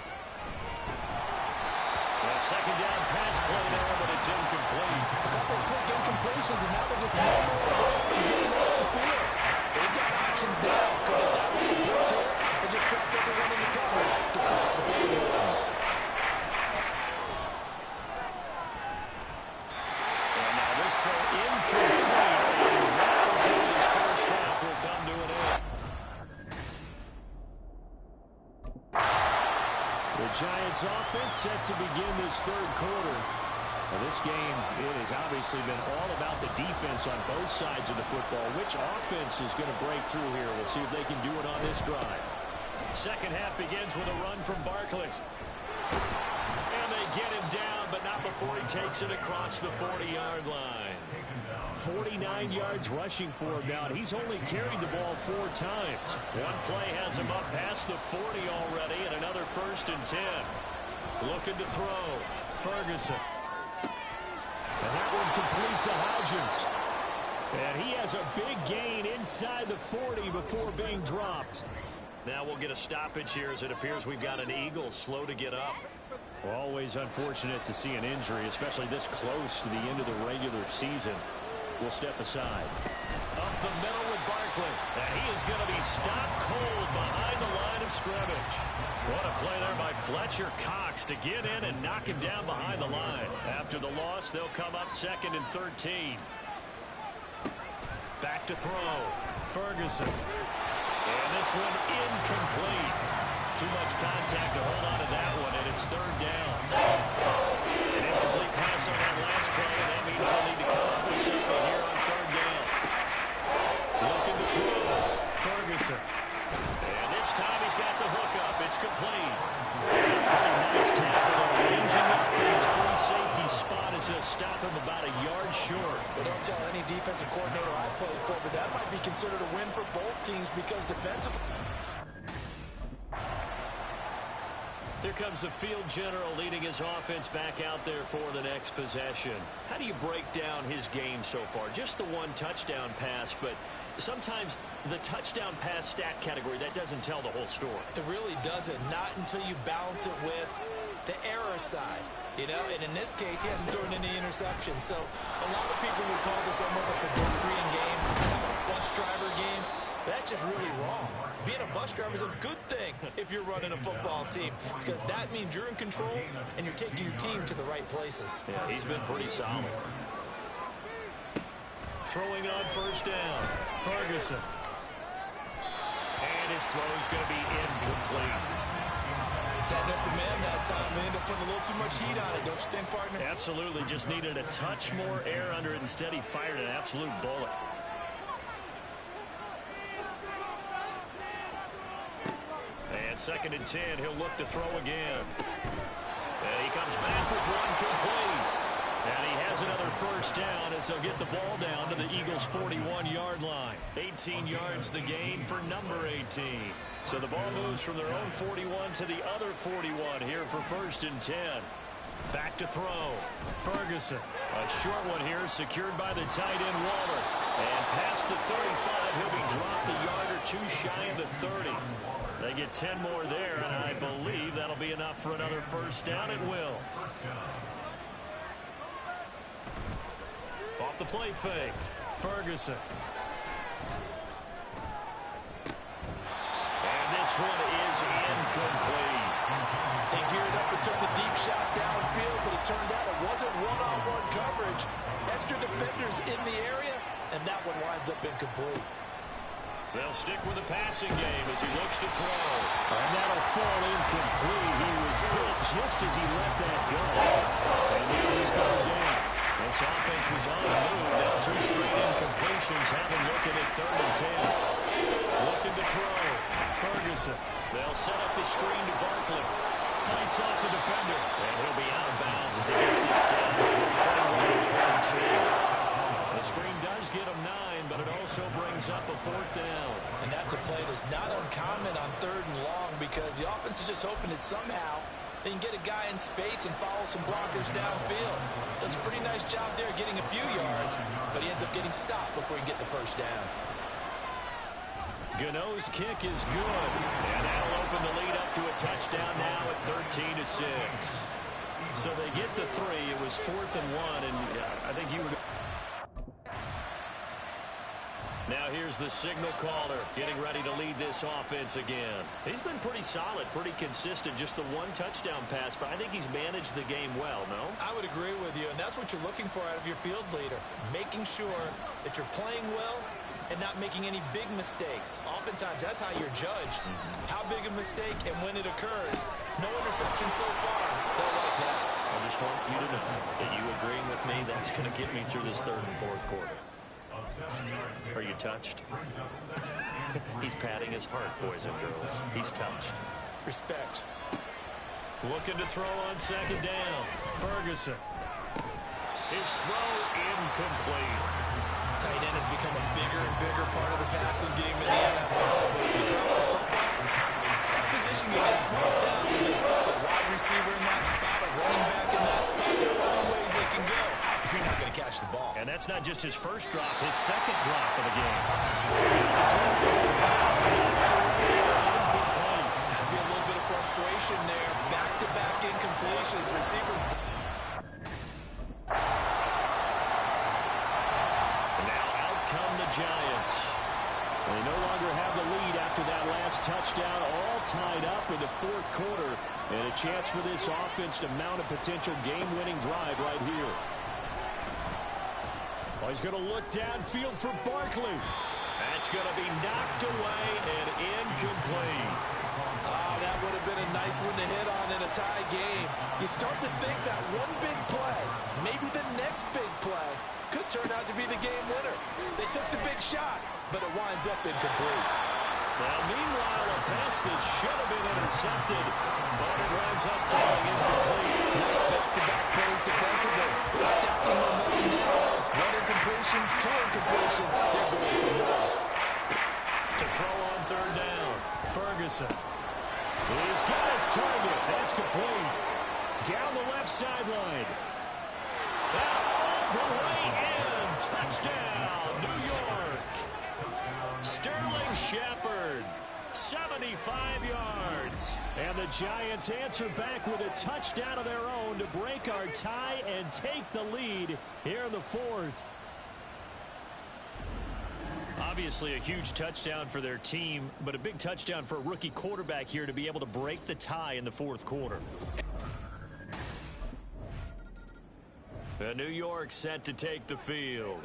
A 2nd down pass play there, but it's incomplete. A couple of quick incompletions, and now they're just one more away from getting off the field. They've got options now. Could they dial up the blitz here or just drop everyone in the coverage to call the table runs? And now this throw incomplete. And that is how this first half will come to an end. The Giants offense set to begin this 3rd quarter. Well, this game, it has obviously been all about the defense on both sides of the football. Which offense is going to break through here? We'll see if they can do it on this drive. Second half begins with a run from Barkley. And they get him down, but not before he takes it across the 40-yard line. 49 yards rushing for him now. He's only carried the ball 4 times. One play has him up past the 40 already, and another 1st and 10. Looking to throw. Ferguson. And that one complete to Hodgins. And he has a big gain inside the 40 before being dropped. Now we'll get a stoppage here as it appears we've got an Eagle slow to get up. Well, always unfortunate to see an injury, especially this close to the end of the regular season. We'll step aside. Up the middle with Barkley. And he is going to be stopped cold behind the line of scrimmage. What a play there by Fletcher Cox to get in and knock him down behind the line. After the loss, they'll come up 2nd and 13. Back to throw. Ferguson. And this one incomplete. Too much contact to hold on to that one, and it's 3rd down. An incomplete pass on that last play, and that means they'll need to come up with something here on 3rd down. Looking to throw. Ferguson. And this time he's got the hookup. It's complete. Pretty nice tackle there. Ranging up for his free safety spot as he'll stop him about a yard short. Well, don't tell any defensive coordinator I played for, but that might be considered a win for both teams because defensively. Here comes the field general leading his offense back out there for the next possession. How do you break down his game so far? Just the 1 touchdown pass, but sometimes the touchdown pass stat category, that doesn't tell the whole story. It really doesn't, not until you balance it with the error side. You know, and in this case, he hasn't thrown any interceptions. So a lot of people would call this almost a pedestrian game, kind of a bus driver game. That's just really wrong. Being a bus driver is a good thing if you're running a football team because that means you're in control and you're taking your team to the right places. Yeah, he's been pretty solid. Throwing on 1st down. Ferguson. And his throw's going to be incomplete. That open man that time, they ended up putting a little too much heat on it, don't you think, partner? Absolutely. Just needed a touch more air under it. Instead, he fired an absolute bullet. And 2nd and 10, he'll look to throw again. And he comes back with one complete. And he has another 1st down as they'll get the ball down to the Eagles' 41-yard line. 18 yards the gain for number 18. So the ball moves from their own 41 to the other 41 here for 1st and 10. Back to throw. Ferguson. A short one here secured by the tight end Waller. And past the 35, he'll be dropped a yard or 2 shy of the 30. They get 10 more there, and I believe that'll be enough for another 1st down. It will. Off the play fake. Ferguson. And this one is incomplete. They geared up and took the deep shot downfield, but it turned out it wasn't one-on-one coverage. Extra defenders in the area, and that one winds up incomplete. They'll stick with the passing game as he looks to throw. And that'll fall incomplete. He was hit just as he let that go. And now it's 3rd down. This offense was on the move. Now 2 straight incompletions have him looking at 3rd and 10. Looking to throw. Ferguson. They'll set up the screen to Barkley. Fights off the defender. And he'll be out of bounds as he gets this down to the 21-22. The screen does get him 9, but it also brings up a 4th down. And that's a play that's not uncommon on 3rd and long because the offense is just hoping that somehow they can get a guy in space and follow some blockers downfield. Does a pretty nice job there getting a few yards, but he ends up getting stopped before he can get the 1st down. Gano's kick is good, and that'll open the lead up to a touchdown now at 13-6. So they get the 3. It was 4th and 1, and I think you would... Now here's the signal caller getting ready to lead this offense again. He's been pretty solid, pretty consistent, just the 1 touchdown pass, but I think he's managed the game well, no? I would agree with you, and that's what you're looking for out of your field leader, making sure that you're playing well and not making any big mistakes. Oftentimes, that's how you're judged. How big a mistake and when it occurs. No interception so far. They'll like that. Well, just want you to know that you agreeing with me, that's going to get me through this third and fourth quarter. Are you touched? He's patting his heart, boys and girls. He's touched. Respect. Looking to throw on second down. Ferguson. His throw incomplete. Tight end has become a bigger and bigger part of the passing game in the NFL. But if you drop the football, that position can get swapped out with a wide receiver in that spot, a running back in that spot. There are other ways they can go if you're not going to catch the ball. And that's not just his first drop, his second drop of the game. Has to be a little bit of frustration there. Back-to-back incompletions. Receivers. Giants. They no longer have the lead after that last touchdown, all tied up in the fourth quarter, and a chance for this offense to mount a potential game-winning drive right here. Well, he's going to look downfield for Barkley. That's going to be knocked away and incomplete. That would have been a nice one to hit on in a tie game. You start to think that one big play, maybe the next big play, could turn out to be the game winner. They took the big shot, but it winds up incomplete. Well, meanwhile, a pass that should have been intercepted, but it winds up falling incomplete. Nice back-to-back plays defensively. They're stacking momentum now. One incompletion, two incompletion. They're going for more. To throw on third down, Ferguson. He's got his target. That's complete. Down the left sideline. The way in. Touchdown, New York. Sterling Shepard, 75 yards. And the Giants answer back with a touchdown of their own to break our tie and take the lead here in the fourth. Obviously a huge touchdown for their team, but a big touchdown for a rookie quarterback here to be able to break the tie in the fourth quarter. New York set to take the field.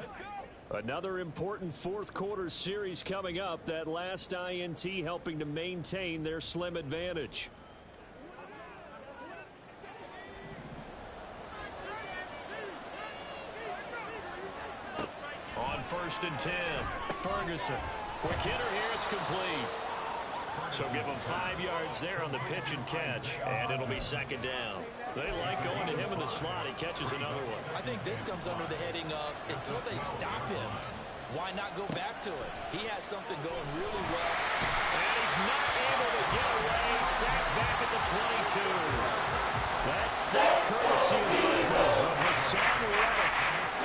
Another important fourth quarter series coming up. That last INT helping to maintain their slim advantage. On 1st and 10, Ferguson. Quick hitter here, it's complete. So give him 5 yards there on the pitch and catch, and it'll be second down. They like going to him in the slot. He catches another one. I think this comes under the heading of until they stop him, why not go back to it? He has something going really well. And he's not able to get away. Sacked back at the 22. That's sack courtesy of Hassan Reddick.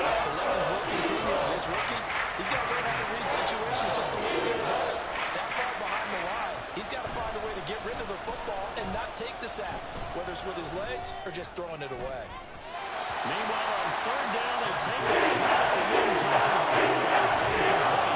The lessons will continue. This rookie, he's got to learn how to read situations just a little bit better. That far behind the line, he's got to find a way to get rid of the football and not take the sack, whether it's with his legs or just throwing it away. Meanwhile, on third down, they take a shot at the end zone. It's incomplete.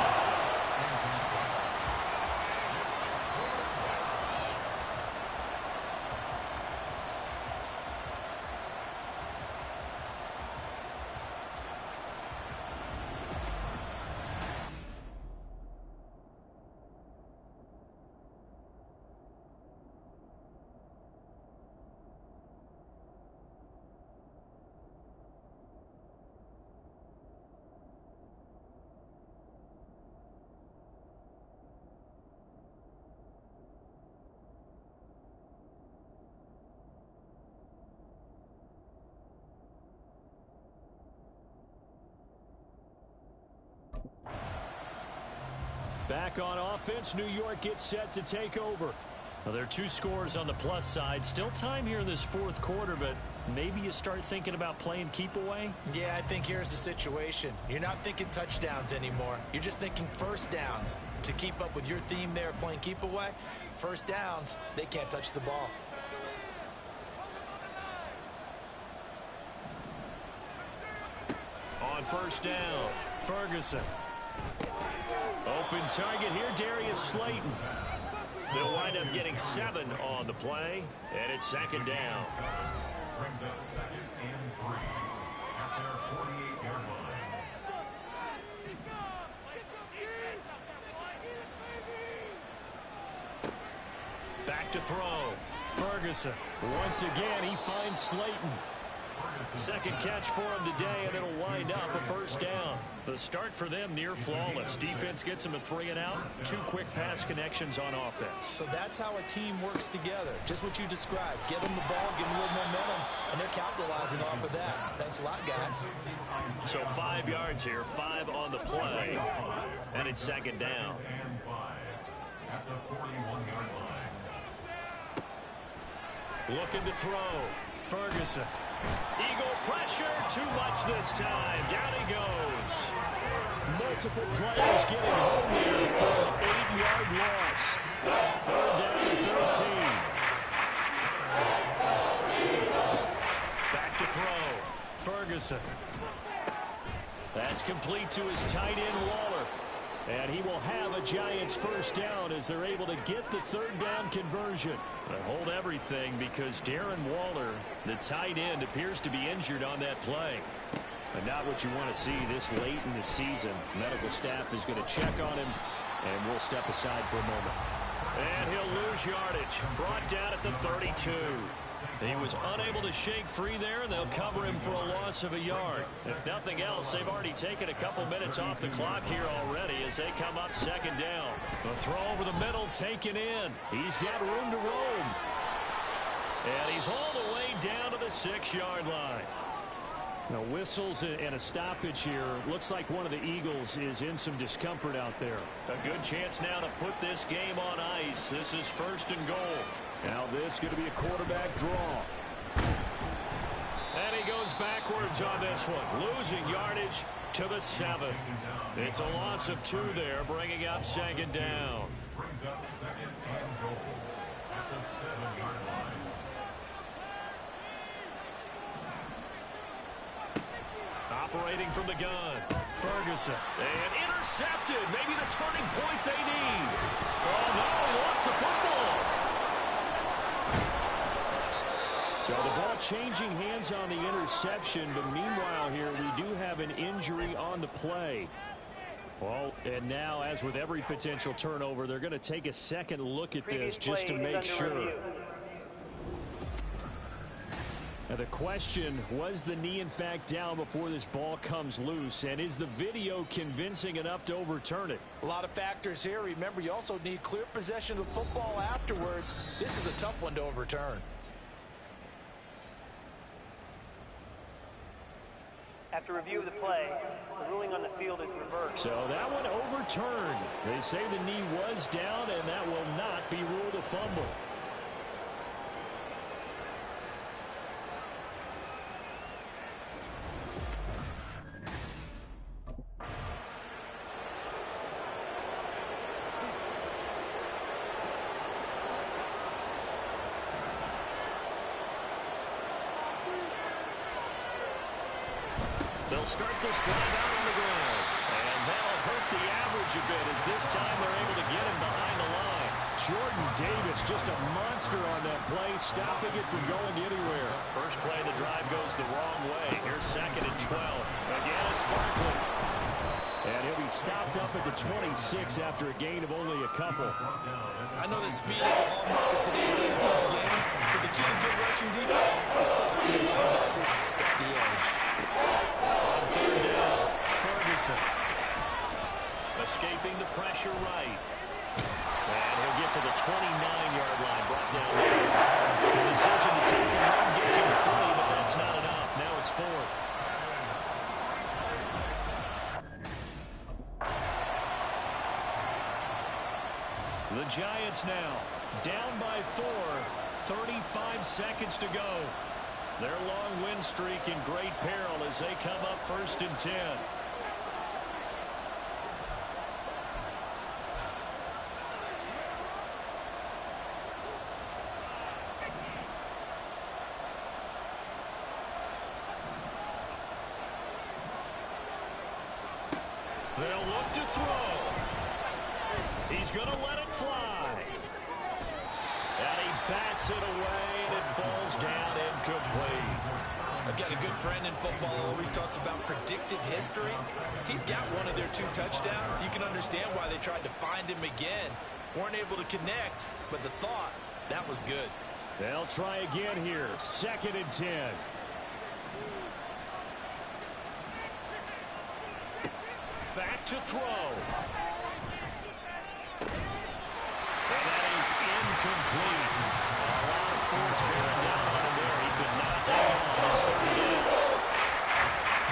Back on offense, New York gets set to take over. Well, there are 2 scores on the plus side. Still time here in this fourth quarter, but maybe you start thinking about playing keep away? Yeah, I think here's the situation. You're not thinking touchdowns anymore. You're just thinking first downs. To keep up with your theme there, playing keep away, first downs, they can't touch the ball. On first down, Ferguson. Open target here, Darius Slayton. They'll wind up getting 7 on the play, and it's second down. Brings up 2nd and 3 at their 48-yard line. Back to throw, Ferguson. Once again, he finds Slayton. Second catch for him today, and it'll wind up a first down. The start for them near flawless. Defense gets them a 3 and out. 2 quick pass connections on offense. So that's how a team works together. Just what you described. Give them the ball, give them a little momentum, and they're capitalizing off of that. Thanks a lot, guys. So 5 yards here, 5 on the play, and it's second down. At the 41-yard line. Looking to throw. Ferguson. Eagle pressure, too much this time. Down he goes. Multiple players getting home here for an 8-yard loss. Third down to 13. Back to throw. Ferguson. That's complete to his tight end, Waller. And he will have a Giants first down as they're able to get the third down conversion. They hold everything because Darren Waller, the tight end, appears to be injured on that play. And not what you want to see this late in the season. Medical staff is going to check on him, and we'll step aside for a moment. And he'll lose yardage. Brought down at the 32. He was unable to shake free there, and they'll cover him for a loss of a yard. If nothing else, they've already taken a couple minutes off the clock here already as they come up second down. The throw over the middle taken in. He's got room to roam. And he's all the way down to the 6-yard line. Now, whistles and a stoppage here. Looks like one of the Eagles is in some discomfort out there. A good chance now to put this game on ice. This is first and goal. Now this is going to be a quarterback draw. And he goes backwards on this one. Losing yardage to the 7. It's a loss of 2 there, bringing up second down. Brings up second and goal at the 7-yard line. Operating from the gun. Ferguson. And intercepted. Maybe the turning point they need. Oh, no. Lost the football. So the ball changing hands on the interception, but meanwhile here we do have an injury on the play. Well, and now, as with every potential turnover, they're going to take a second look at this just to make sure. Now the question, was the knee in fact down before this ball comes loose, and is the video convincing enough to overturn it? A lot of factors here. Remember, you also need clear possession of the football afterwards. This is a tough one to overturn. After review of the play, the ruling on the field is reversed. So that one overturned. They say the knee was down, and that will not be ruled a fumble. They'll start this drive out on the ground. And that'll hurt the average a bit as this time they're able to get him behind the line. Jordan Davis, just a monster on that play, stopping it from going anywhere. First play of the drive goes the wrong way. Here's second and 12. Again, it's Barkley. And he'll be stopped up at the 26 after a gain of only a couple. I know that speed is the hallmark of today's NFL game, but the key to good rushing defense is to let your linebackers set the edge. On third down, Ferguson. Escaping the pressure right. And he'll get to the 29-yard line, brought down there. The decision to take him home gets him 3, but that's not enough. Now it's 4th. The Giants now down by 4, 35 seconds to go. Their long win streak in great peril as they come up first and 10. They'll look to throw. He's going to let it fly. And he bats it away, and it falls down incomplete. I've got a good friend in football who always talks about predictive history. He's got one of their 2 touchdowns. You can understand why they tried to find him again. Weren't able to connect, but the thought, that was good. They'll try again here. Second and 10. to throw. And that is incomplete. A lot of force bearing down on him there. He could not hang on. It's third down.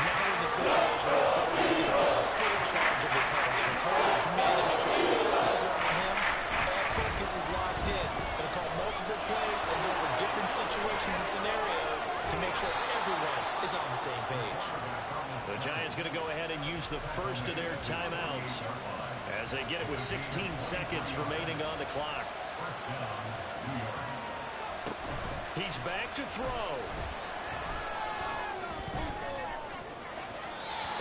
Now in the situation where the quarterback is going to take full charge of his head. Going to totally command and make sure all eyes are on him. All focus is locked in. Going to call multiple plays and go over different situations and scenarios to make sure everyone is on the same page. The Giants going to go ahead and use the first of their timeouts as they get it with 16 seconds remaining on the clock. He's back to throw.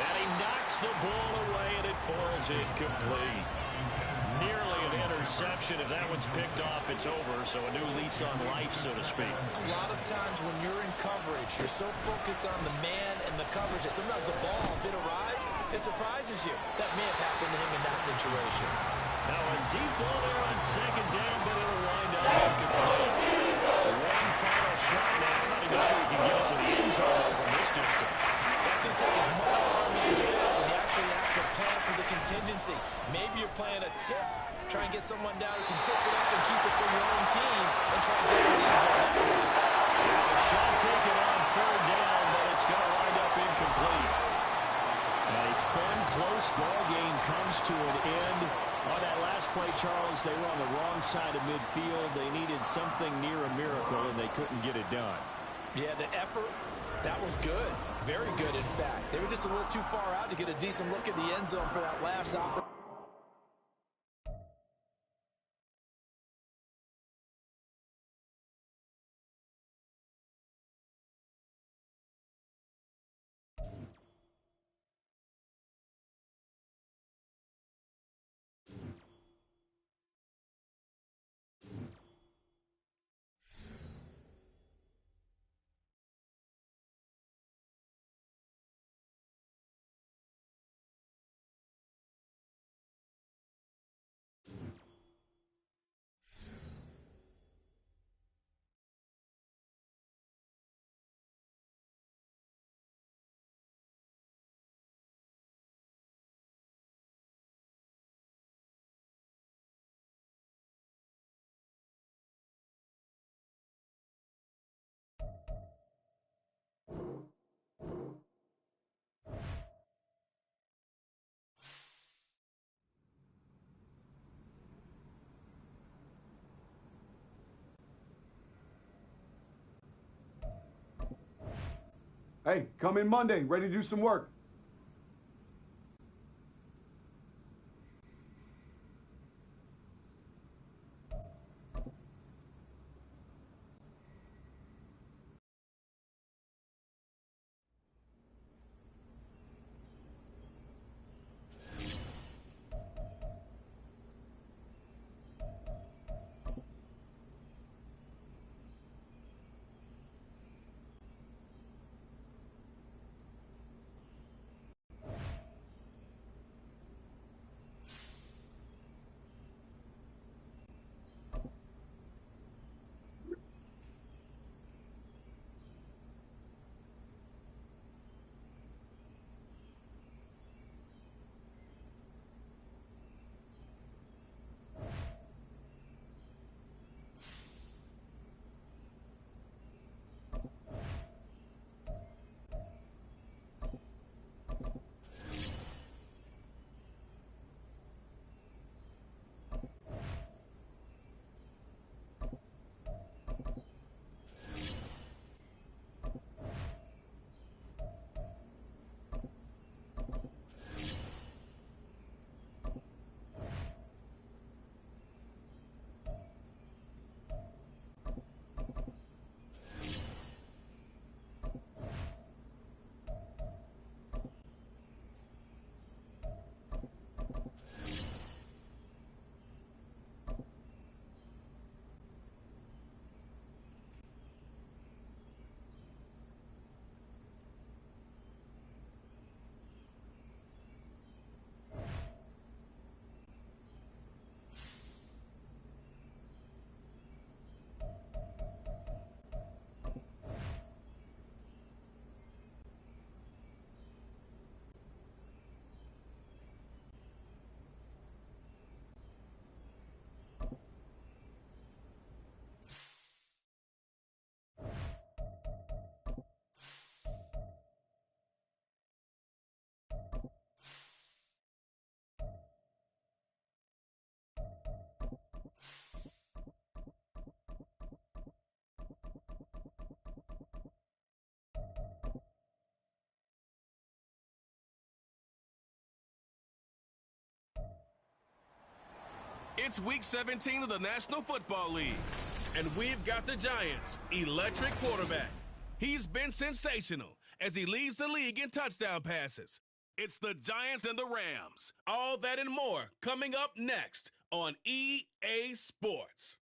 And he knocks the ball away, and it falls incomplete. Nearly an interception. If that one's picked off, it's over. So a new lease on life, so to speak. A lot of times when you're in coverage, you're so focused on the man and the coverage that sometimes the ball, if it arrives, it surprises you. That may have happened to him in that situation. Now a deep ball there on second down, but it'll wind up incomplete. One final shot now. I'm not even sure he can get it to the end zone from this distance. That's going to take as much arm as he has, and you actually have to plan for the contingency. Maybe you're playing a tip. Try and get someone down who can tip it up and keep it for your own team and try and get to the end zone that way. A shot taken on third down, but it's going to wind up incomplete. A fun, close ball game comes to an end. On that last play, Charles, they were on the wrong side of midfield. They needed something near a miracle, and they couldn't get it done. Yeah, the effort, that was good. Very good, in fact. They were just a little too far out to get a decent look at the end zone for that last opportunity. Hey, come in Monday, ready to do some work. It's Week 17 of the National Football League, and we've got the Giants' electric quarterback. He's been sensational as he leads the league in touchdown passes. It's the Giants and the Rams. All that and more coming up next on EA Sports.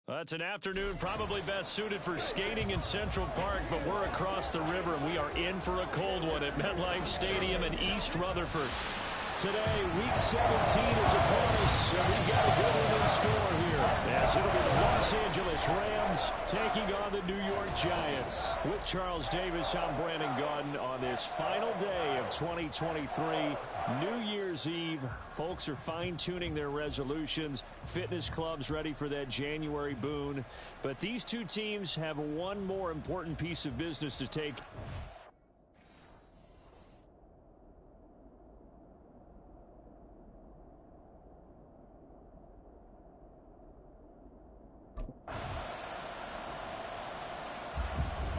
It's an afternoon probably best suited for skating in Central Park, but we're across the river, and we are in for a cold one at MetLife Stadium in East Rutherford. Today, Week 17 is upon us, and we've got a good one in store here, as it'll be the Los Angeles Rams taking on the New York Giants. With Charles Davis, I'm Brandon Gaudin on this final day of 2023, New Year's Eve. Folks are fine-tuning their resolutions. Fitness clubs ready for that January boon. But these two teams have one more important piece of business to take.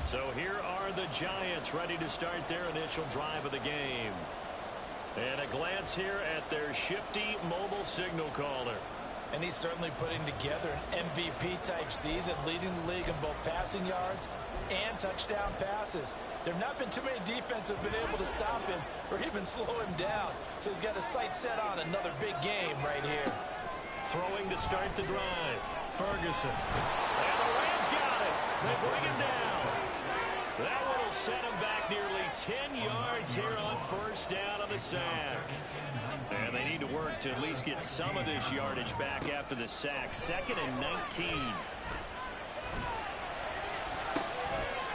So here are the Giants ready to start their initial drive of the game. And a glance here at their shifty mobile signal caller. And he's certainly putting together an MVP-type season, leading the league in both passing yards and touchdown passes. There have not been too many defenses that have been able to stop him or even slow him down. So he's got his sights set on another big game right here. Throwing to start the drive. Ferguson. And the Rams got it. They bring him down. That one will set him back nearly 10 yards here on first down on the sack. And they need to work to at least get some of this yardage back after the sack. 2nd and 19.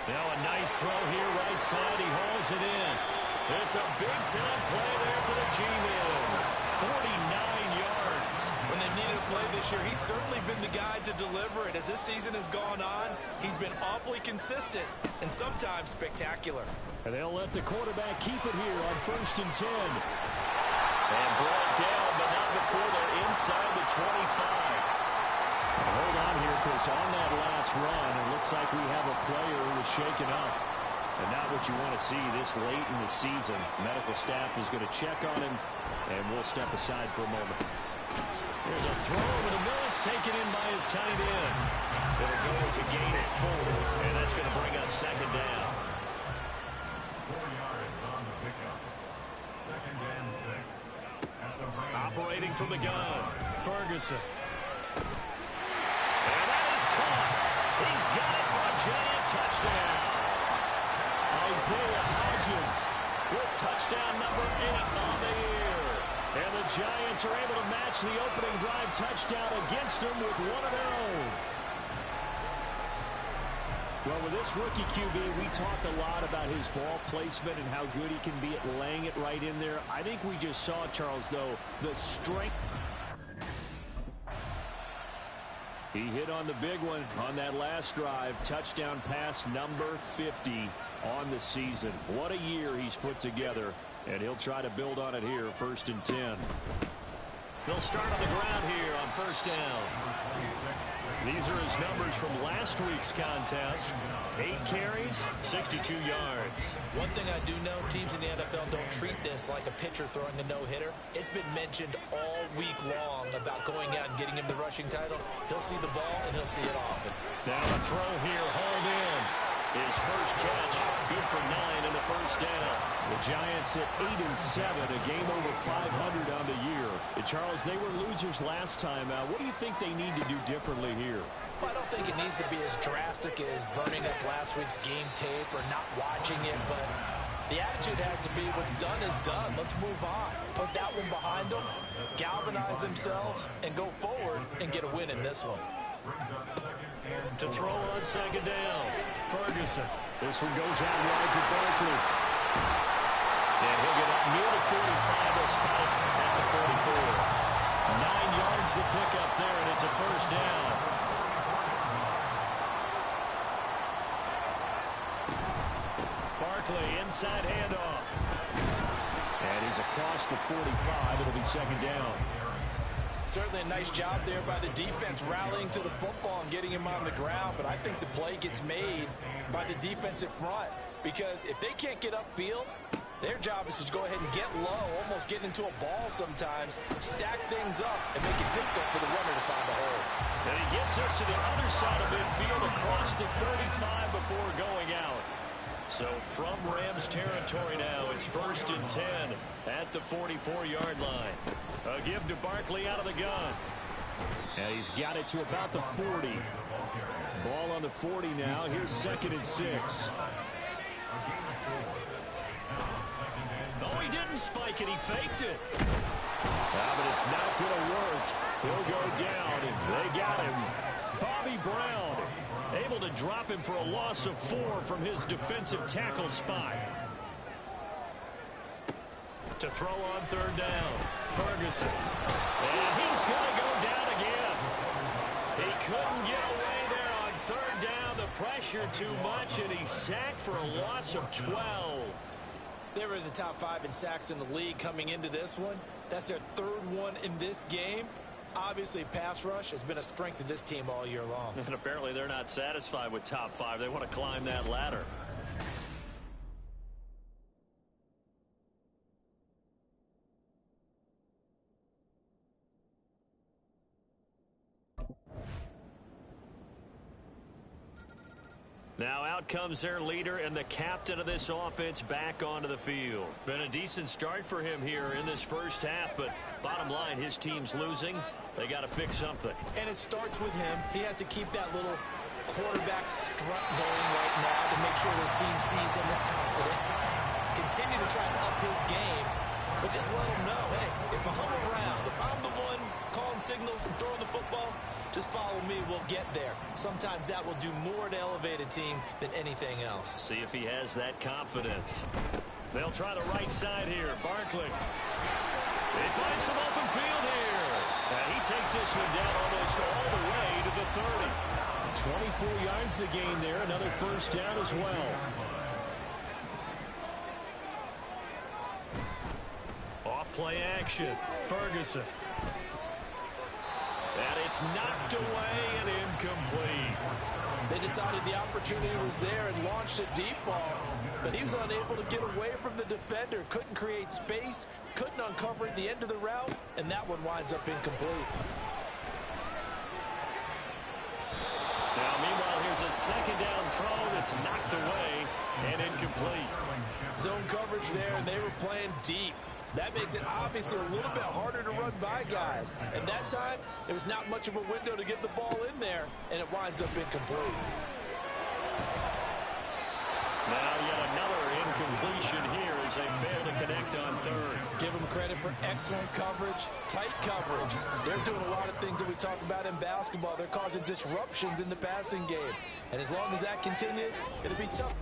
Now a nice throw here right side. He hauls it in. It's a big-time play there for the G-Men. 49 yards. When they needed a play this year, he's certainly been the guy to deliver it. As this season has gone on, he's been awfully consistent and sometimes spectacular. And they'll let the quarterback keep it here on 1st and 10. And brought down, but not before they're inside the 25. Hold on here, because on that last run, it looks like we have a player who was shaken up. And not what you want to see this late in the season. Medical staff is going to check on him, and we'll step aside for a moment. There's a throw over the middle. It's taken in by his tight end. It'll go as a gain of 4, and that's going to bring up 2nd down. 4 yards on the pickup. 2nd and 6. At the range. Operating from the gun, Ferguson. And that is caught. He's got it for a giant touchdown. Isaiah Hodgins with touchdown number 8 on the year. And the Giants are able to match the opening drive touchdown against them with one of their own. Well, with this rookie QB, we talked a lot about his ball placement and how good he can be at laying it right in there. I think we just saw, Charles, though, the strength. He hit on the big one on that last drive. Touchdown pass number 50 on the season. What a year he's put together. And he'll try to build on it here, 1st and 10. They'll start on the ground here on 1st down. These are his numbers from last week's contest. 8 carries, 62 yards. One thing I do know, teams in the NFL don't treat this like a pitcher throwing a no-hitter. It's been mentioned all week long about going out and getting him the rushing title. He'll see the ball, and he'll see it often. Now a throw here, hauled in. His first catch, good for 9 in the 1st down. The Giants at 8 and 7, a game over 500 on the year. And Charles, they were losers last time out. What do you think they need to do differently here? Well, I don't think it needs to be as drastic as burning up last week's game tape or not watching it, but the attitude has to be what's done is done. Let's move on. Put that one behind them, galvanize themselves, and go forward and get a win in this one. To throw on 2nd down, Ferguson. This one goes out wide for Barkley. And he'll get up near the 45. They'll spot it at the 44. 9 yards to pick up there, and it's a 1st down. Barkley, inside handoff. And he's across the 45. It'll be 2nd down. Certainly a nice job there by the defense rallying to the football and getting him on the ground, but I think the play gets made by the defensive front because if they can't get upfield, Their job is to go ahead and get low, almost get into a ball sometimes, stack things up, and make it difficult for the runner to find a hole. And he gets us to the other side of midfield across the 35 before going out. So from Rams territory now, it's 1st and 10 at the 44-yard line. A give to Barkley out of the gun. And he's got it to about the 40. Ball on the 40 now. Here's 2nd and 6. Oh, he didn't spike it. He faked it. But it's not going to work. He'll go down. They got him. Bobby Brown able to drop him for a loss of 4 from his defensive tackle spot. To throw on 3rd down. Ferguson. And he's going to go down again. He couldn't get away there on 3rd down. The pressure too much, and he's sacked for a loss of 12. They were in the top 5 in sacks in the league coming into this one. That's their 3rd one in this game. Obviously, pass rush has been a strength of this team all year long. And apparently they're not satisfied with top 5. They want to climb that ladder. Now out comes their leader and the captain of this offense back onto the field. Been a decent start for him here in this first half, but bottom line, his team's losing. They got to fix something. And it starts with him. He has to keep that little quarterback strut going right now to make sure his team sees him as confident. Continue to try and up his game, but just let him know, hey, if I'm around, if I'm the one calling signals and throwing the football, just follow me, we'll get there. Sometimes that will do more to elevate a team than anything else. See if he has that confidence. They'll try the right side here. Barkley. They find some open field here. And he takes this one down almost all the way to the 30. 24 yards to gain there. Another 1st down as well. Off play action. Ferguson. And it's knocked away and incomplete. They decided the opportunity was there and launched a deep ball, but he was unable to get away from the defender, couldn't create space, couldn't uncover at the end of the route, and that one winds up incomplete. Now, meanwhile, here's a 2nd down throw that's knocked away and incomplete. Zone coverage there, and they were playing deep. That makes it obviously a little bit harder to run by guys. And that time, it was not much of a window to get the ball in there, and it winds up incomplete. Now yet another incompletion here as they fail to connect on 3rd. Give them credit for excellent coverage, tight coverage. They're doing a lot of things that we talk about in basketball. They're causing disruptions in the passing game. And as long as that continues, it'll be tough.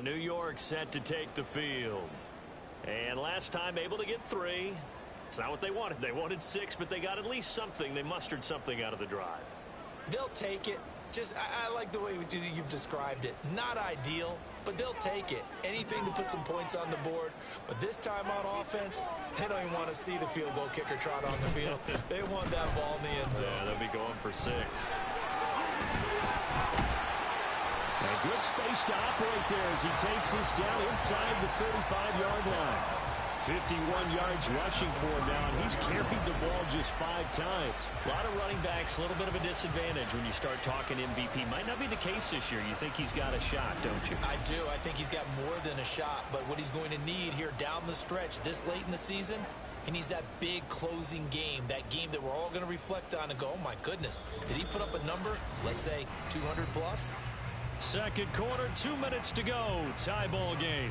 New York set to take the field. And last time able to get 3. It's not what they wanted. They wanted 6, but they got at least something. They mustered something out of the drive. They'll take it. I like the way you've described it. Not ideal, but they'll take it. Anything to put some points on the board. But this time on offense, they don't even want to see the field goal kicker trot on the field. They want that ball in the end zone. Yeah, they'll be going for 6. A good space to operate there as he takes this down inside the 35-yard line. 51 yards rushing for him now, and he's carried the ball just 5 times. A lot of running backs, a little bit of a disadvantage when you start talking MVP. Might not be the case this year. You think he's got a shot, don't you? I do. I think he's got more than a shot, but what he's going to need here down the stretch this late in the season, he needs that big closing game, that game that we're all going to reflect on and go, oh my goodness, did he put up a number, let's say 200 plus? Second quarter, 2 minutes to go. Tie ball game.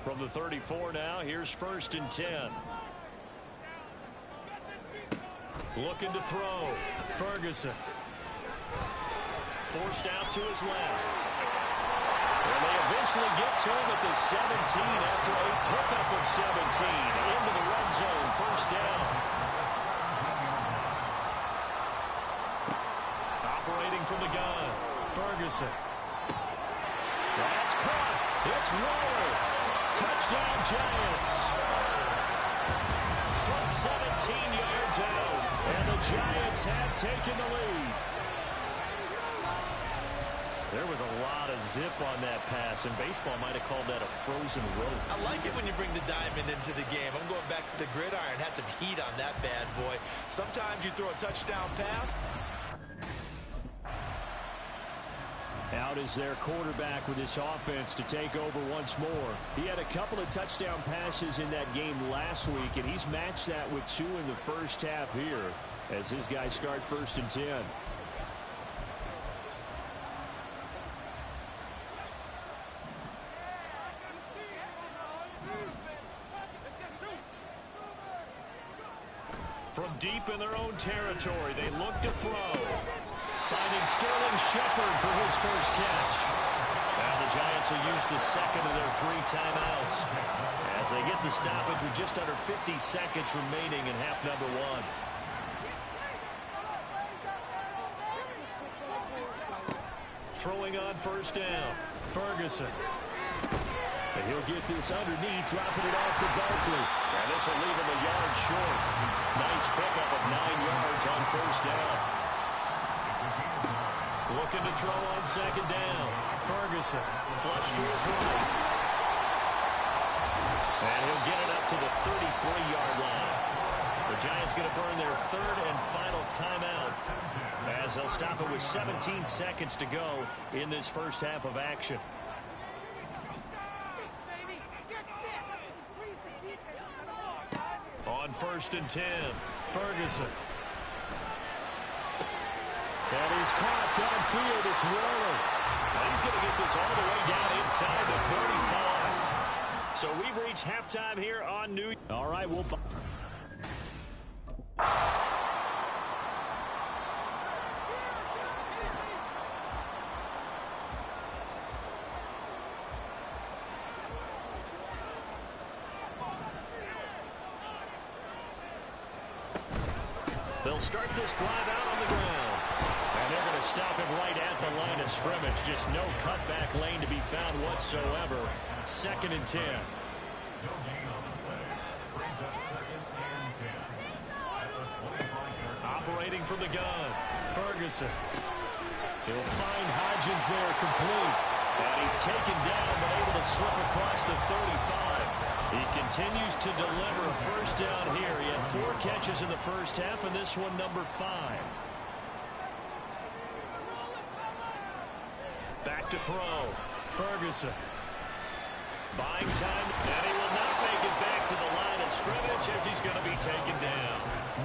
From the 34 now, here's 1st and 10. Looking to throw. Ferguson. Forced out to his left. And they eventually get to him at the 17 after a pickup of 17. Into the red zone, 1st down. Operating from the gun, Ferguson. That's caught. It's Waller. Touchdown, Giants. From 17 yards out. And the Giants have taken the lead. There was a lot of zip on that pass, and baseball might have called that a frozen rope. I like it when you bring the diamond into the game. I'm going back to the gridiron. Had some heat on that bad boy. Sometimes you throw a touchdown pass. Out is their quarterback with this offense to take over once more. He had a couple of touchdown passes in that game last week, and he's matched that with 2 in the first half here as his guys start 1st and 10. From deep in their own territory, they look to throw. Finding Sterling Shepard for his first catch. And the Giants will use the second of their 3 timeouts as they get the stoppage with just under 50 seconds remaining in half number 1. Throwing on 1st down, Ferguson. And he'll get this underneath, dropping it off to Barkley. And this will leave him a yard short. Nice pickup of 9 yards on 1st down. Looking to throw on 2nd down. Ferguson, flush to his right. And he'll get it up to the 33-yard line. The Giants going to burn their 3rd and final timeout as they'll stop it with 17 seconds to go in this first half of action. On 1st and 10, Ferguson. That is caught downfield. It's Waller. And he's going to get this all the way down inside the 35. So we've reached halftime here on New York. All right, we'll... They'll start this drive out on the ground. And they're going to stop him right at the line of scrimmage. Just no cutback lane to be found whatsoever. 2nd and 10. Operating from the gun, Ferguson. He'll find Hodgins there complete. And he's taken down, but able to slip across the 35. He continues to deliver. 1st down here. He had 4 catches in the first half, and this one number 5. Back to throw. Ferguson. Buying time, and he will not make it back to the line of scrimmage as he's going to be taken down.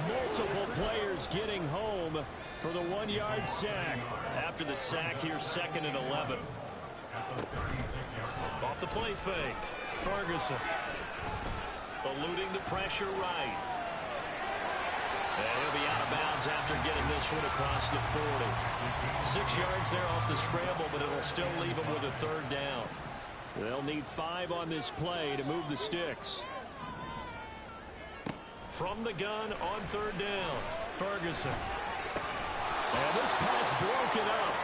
Multiple players getting home for the 1-yard sack. After the sack here, 2nd and 11. Off the play fake. Ferguson. Eluding the pressure right. And he'll be out of bounds after getting this one across the 40. 6 yards there off the scramble, but it'll still leave him with a 3rd down. They'll need 5 on this play to move the sticks. From the gun on 3rd down, Ferguson. And this pass broken up.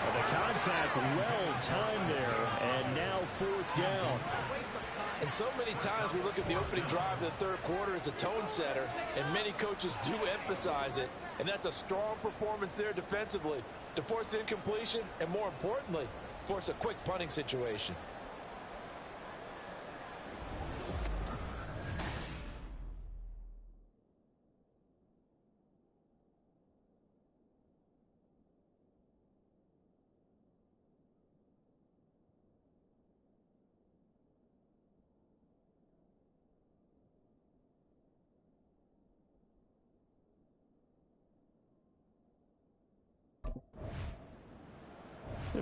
And the contact well timed there, and now 4th down. And so many times we look at the opening drive of the 3rd quarter as a tone setter, and many coaches do emphasize it. And that's a strong performance there defensively to force incompletion and, more importantly, force a quick punting situation.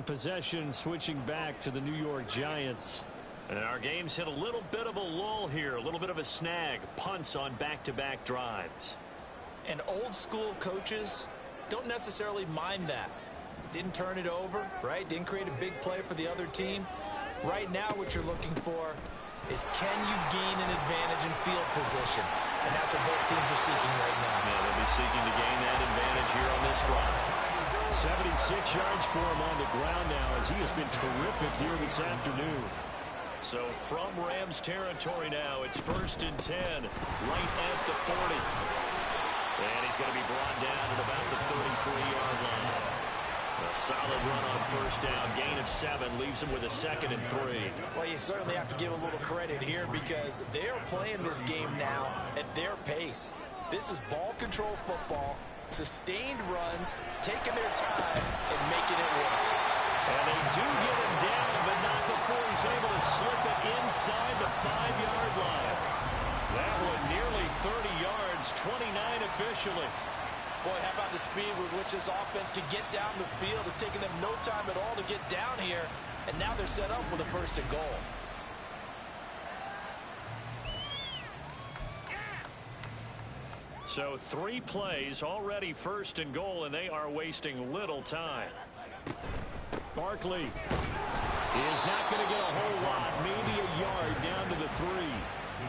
Possession switching back to the New York Giants. And our game's hit a little bit of a lull here, a little bit of a snag. Punts on back-to-back drives. And old school coaches don't necessarily mind that. Didn't turn it over, right? Didn't create a big play for the other team. Right now what you're looking for is, can you gain an advantage in field position? And that's what both teams are seeking right now. Yeah, they'll be seeking to gain that advantage here on this drive. 76 yards for him on the ground now as he has been terrific here this afternoon. So from Rams territory now, it's 1st and 10, right at the 40. And he's going to be brought down at about the 33-yard line. A solid run on first down. Gain of 7 leaves him with a 2nd and 3. Well, you certainly have to give a little credit here because they're playing this game now at their pace. This is ball control football, sustained runs, taking their time, and making it work. And they do get him down, but not before he's able to slip it inside the 5-yard line. That one nearly 30 yards, 29 officially. Boy, how about the speed with which this offense can get down the field? It's taken them no time at all to get down here, and now they're set up with a 1st and goal. So 3 plays, already 1st and goal, and they are wasting little time. Barkley is not going to get a whole lot, maybe a yard down to the 3.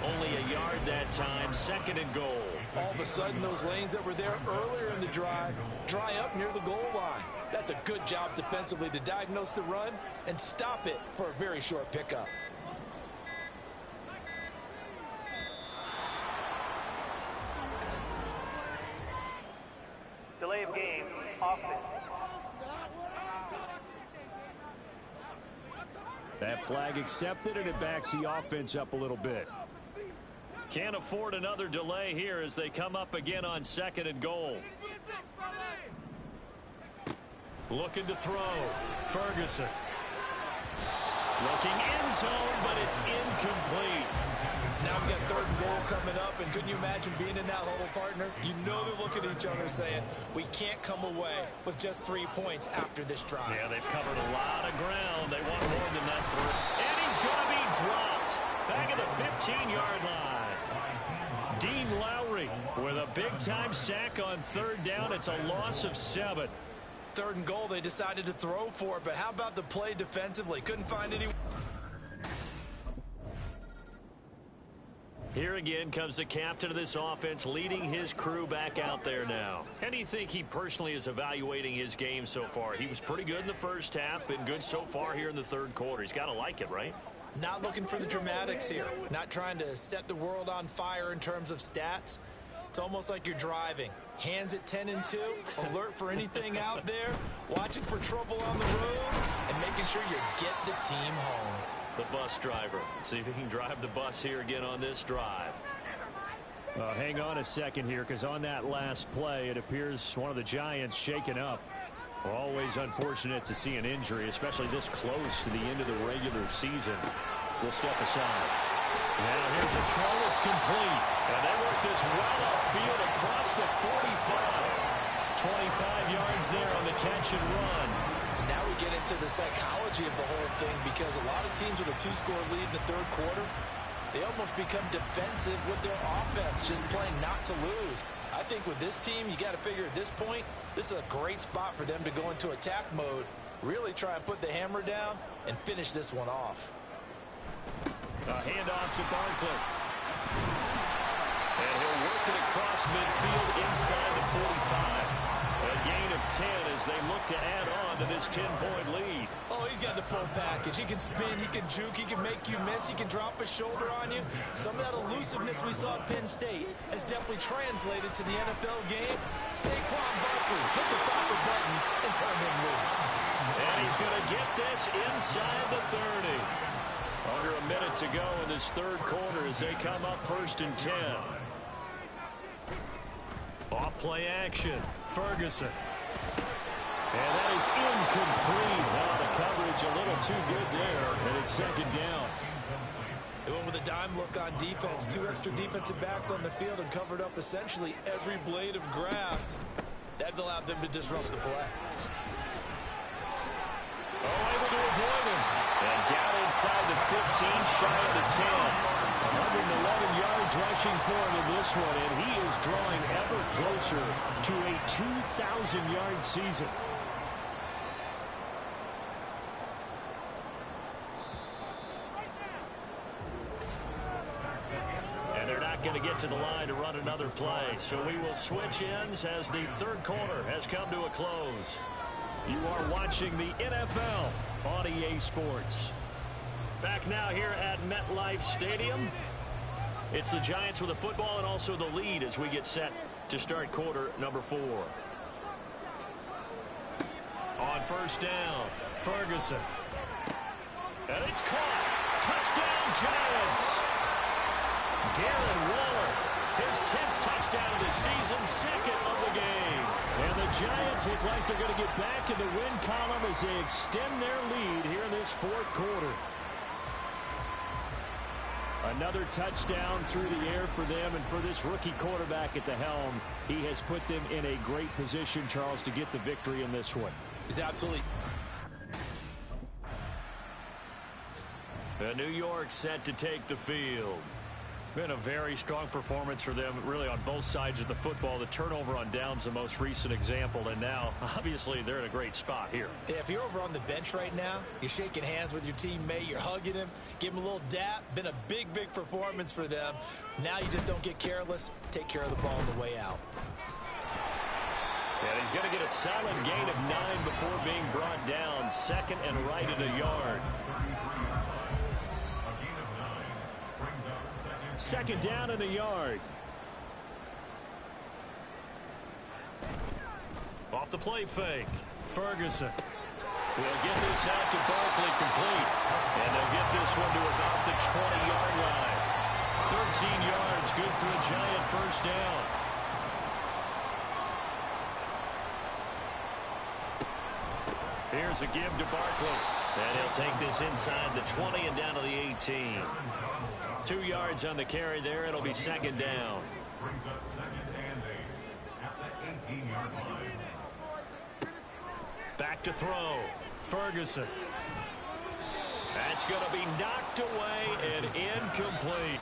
Only a yard that time, 2nd and goal. All of a sudden, those lanes that were there earlier in the drive dry up near the goal line. That's a good job defensively to diagnose the run and stop it for a very short pickup. Delay of game. Offense. That flag accepted, and it backs the offense up a little bit. Can't afford another delay here as they come up again on 2nd and goal. Looking to throw. Ferguson. Looking end zone, but it's incomplete. Now we've got 3rd and goal coming up, and couldn't you imagine being in that huddle, partner? You know they're looking at each other saying, we can't come away with just 3 points after this drive. Yeah, they've covered a lot of ground. They want more than that for it. And he's going to be dropped back at the 15-yard line. Dean Lowry with a big-time sack on 3rd down. It's a loss of 7. 3rd and goal, they decided to throw for it, but how about the play defensively? Couldn't find any. Here again comes the captain of this offense, leading his crew back out there now. How do you think he personally is evaluating his game so far? He was pretty good in the 1st half, been good so far here in the 3rd quarter. He's got to like it, right? Not looking for the dramatics here. Not trying to set the world on fire in terms of stats. It's almost like you're driving. Hands at 10 and 2, alert for anything out there, watching for trouble on the road, and making sure you get the team home. The bus driver. See if he can drive the bus here again on this drive. Hang on a second here, because on that last play, it appears one of the Giants shaken up. Always unfortunate to see an injury, especially this close to the end of the regular season. We'll step aside. Now here's a throw. It's complete. And they work this well upfield across the 45. 25 yards there on the catch and run. Now we get into the psychology of the whole thing, because a lot of teams with a 2-score lead in the 3rd quarter, they almost become defensive with their offense, just playing not to lose. I think with this team, you got to figure at this point, this is a great spot for them to go into attack mode, really try and put the hammer down and finish this one off. A handoff to Barkley. And he'll work it across midfield inside the 45. A gain of 10 as they look to add on to this 10-point lead. Oh, he's got the full package. He can spin, he can juke, he can make you miss, he can drop a shoulder on you. Some of that elusiveness we saw at Penn State has definitely translated to the NFL game. Saquon Barkley hit the proper buttons and turn him loose. And he's going to get this inside the 30. Under a minute to go in this 3rd quarter as they come up 1st and 10. Off play action. Ferguson. And that is incomplete. Now the coverage a little too good there, and it's 2nd down. They went with a dime look on defense. 2 extra defensive backs on the field and covered up essentially every blade of grass. That allowed them to disrupt the play. Oh, able to avoid him. And down inside the 15, shy of the 10. 111 yards rushing for him in this one, and he is drawing ever closer to a 2,000-yard season. And they're not going to get to the line to run another play, so we will switch ends as the 3rd quarter has come to a close. You are watching the NFL on EA Sports. Back now here at MetLife Stadium. It's the Giants with the football and also the lead as we get set to start quarter number 4. On first down, Ferguson. And it's caught. Touchdown, Giants. Darren Waller, his 10th touchdown of the season, second of the game. And the Giants look like they're going to get back in the win column as they extend their lead here in this fourth quarter. Another touchdown through the air for them, and for this rookie quarterback at the helm, he has put them in a great position, Charles, to get the victory in this one. He's absolutely... The New York set to take the field. Been a very strong performance for them, really, on both sides of the football. The turnover on downs, the most recent example, and now, obviously, they're in a great spot here. Yeah, if you're over on the bench right now, you're shaking hands with your teammate, you're hugging him, give him a little dap. Been a big, big performance for them. Now you just don't get careless. Take care of the ball on the way out. And he's going to get a solid gain of 9 before being brought down. Second and right at a yard. Second down and a yard. Off the play fake. Ferguson will get this out to Barkley, complete. And they'll get this one to about the 20-yard line. 13 yards, good for a Giant first down. Here's a give to Barkley. And he'll take this inside the 20 and down to the 18. 2 yards on the carry there. It'll be second down. Brings up second and 8 at the 18-yard line. Back to throw. Ferguson. That's going to be knocked away and incomplete.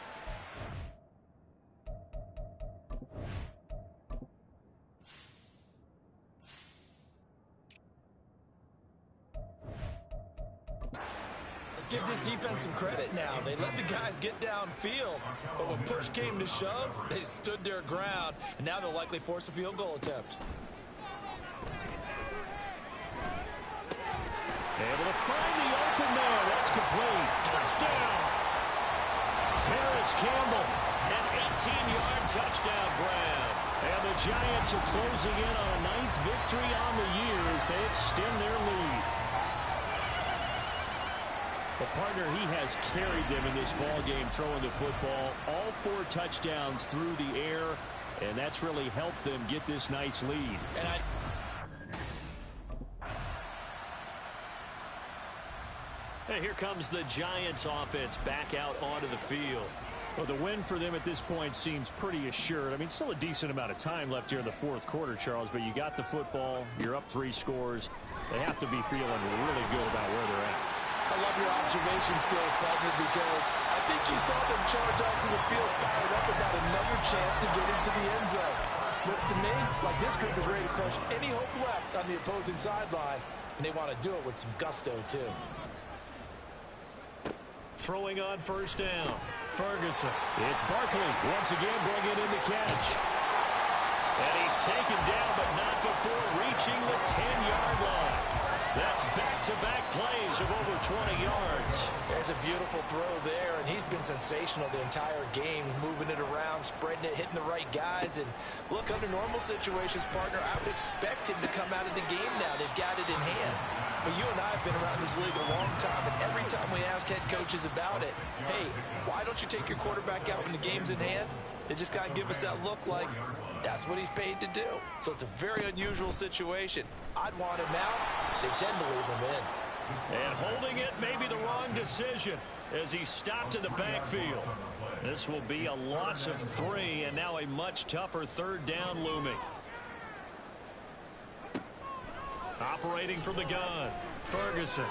Give this defense some credit now. They let the guys get downfield, but when push came to shove, they stood their ground, and now they'll likely force a field goal attempt. Able to find the open man. That's complete. Touchdown. Paris Campbell, an 18-yard touchdown grab. And the Giants are closing in on a 9th victory on the year as they extend their lead. The partner, he has carried them in this ball game throwing the football. All 4 touchdowns through the air, and that's really helped them get this nice lead. And here comes the Giants offense back out onto the field. Well, the win for them at this point seems pretty assured. I mean, still a decent amount of time left here in the fourth quarter, Charles, but you got the football, you're up 3 scores. They have to be feeling really good about where they're at. I love your observation skills, partner, because I think you saw them charge onto the field, fired up about another chance to get into the end zone. Looks to me like this group is ready to crush any hope left on the opposing sideline, and they want to do it with some gusto, too. Throwing on first down. Ferguson. It's Barkley once again bringing in the catch. And he's taken down, but not before reaching the 10-yard line. That's back-to-back plays of over 20 yards. There's a beautiful throw there, and he's been sensational the entire game, moving it around, spreading it, hitting the right guys. And look, under normal situations, partner, I would expect him to come out of the game now. They've got it in hand. But you and I have been around this league a long time, and every time we ask head coaches about it, hey, why don't you take your quarterback out when the game's in hand? They just kind of give us that look like that's what he's paid to do. So it's a very unusual situation. I'd want him out. They tend to leave him in. And holding it may be the wrong decision as he stopped in the backfield. This will be a loss of 3, and now a much tougher third down looming. Operating from the gun, Ferguson.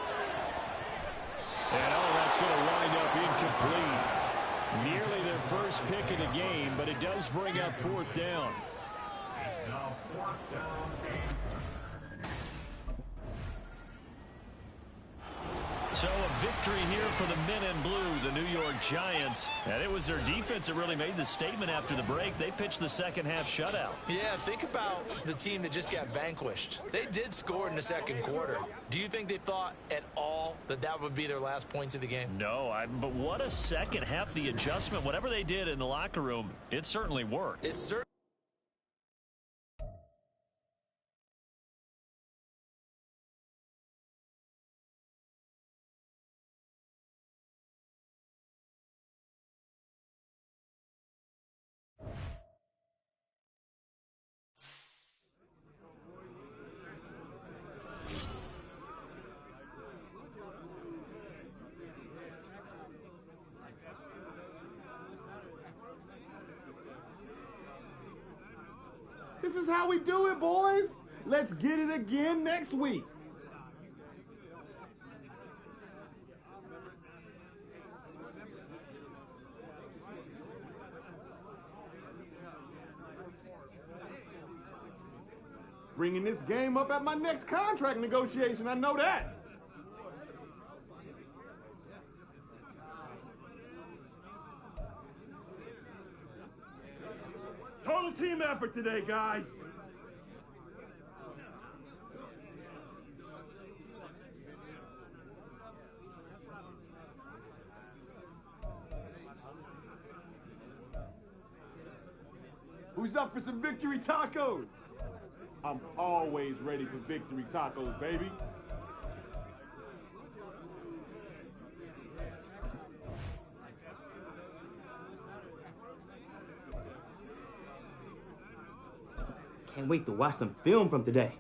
And that's going to wind up incomplete. Nearly their first pick of the game, but it does bring up 4th down. It's now 4th down. So a victory here for the men in blue, the New York Giants. And it was their defense that really made the statement after the break. They pitched the second half shutout. Yeah, think about the team that just got vanquished. They did score in the second quarter. Do you think they thought at all that that would be their last points of the game? No, but what a second half, the adjustment. Whatever they did in the locker room, it certainly worked. It certainly This is how we do it, boys. Let's get it again next week. Bringing this game up at my next contract negotiation, I know that. Total team effort today, guys. Who's up for some victory tacos? I'm always ready for victory tacos, baby. Can't wait to watch some film from today.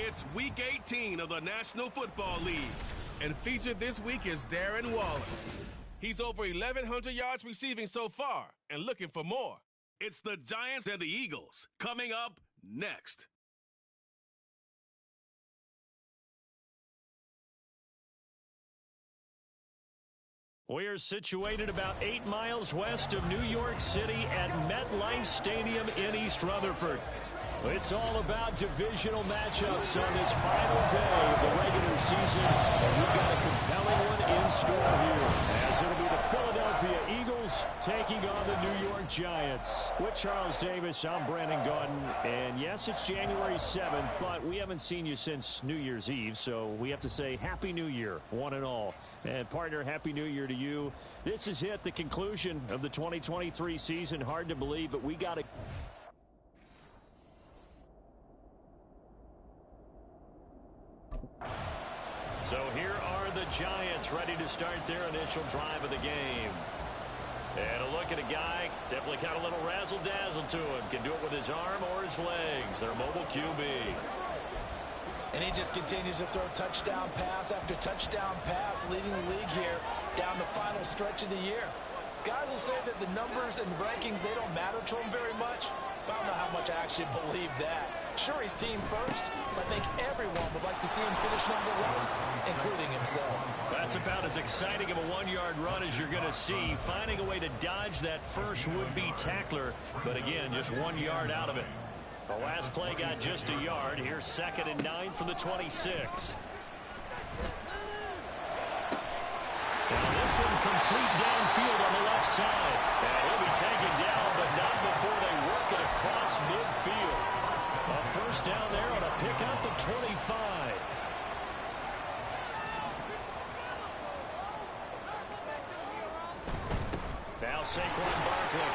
It's Week 18 of the National Football League, and featured this week is Darren Waller. He's over 1,100 yards receiving so far and looking for more. It's the Giants and the Eagles coming up next. We are situated about 8 miles west of New York City at MetLife Stadium in East Rutherford. It's all about divisional matchups on this final day of the regular season. And we've got a compelling one in store here, as it'll be the Philadelphia Eagles taking on the New York Giants. With Charles Davis, I'm Brandon Gaudin. And yes, it's January 7th, but we haven't seen you since New Year's Eve, so we have to say Happy New Year, one and all. And partner, Happy New Year to you. This is it, the conclusion of the 2023 season. Hard to believe, but we got to... So here are the Giants ready to start their initial drive of the game. And a look at a guy, definitely got a little razzle-dazzle to him. Can do it with his arm or his legs. Their mobile QB. And he just continues to throw touchdown pass after touchdown pass, leading the league here down the final stretch of the year. Guys will say that the numbers and rankings, they don't matter to him very much. But I don't know how much I actually believe that. Sure, he's team first, but I think everyone would like to see him finish number one, including himself. That's about as exciting of a one-yard run as you're going to see. Finding a way to dodge that first would-be tackler, but again, just 1 yard out of it. The last play got just a yard. Here's 2nd and 9 from the 26. Now this one complete downfield on the left side. And he'll be taken down, but not before they work it across midfield. A first down there on a pickup of 25. Now Saquon Barkley.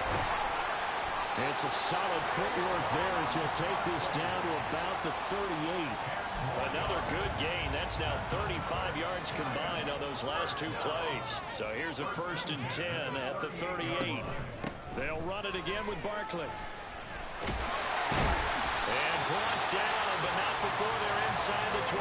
It's a solid footwork there as he'll take this down to about the 38. Another good gain. That's now 35 yards combined on those last 2 plays. So here's a 1st and 10 at the 38. They'll run it again with Barkley. And brought down, but not before they're inside the 25.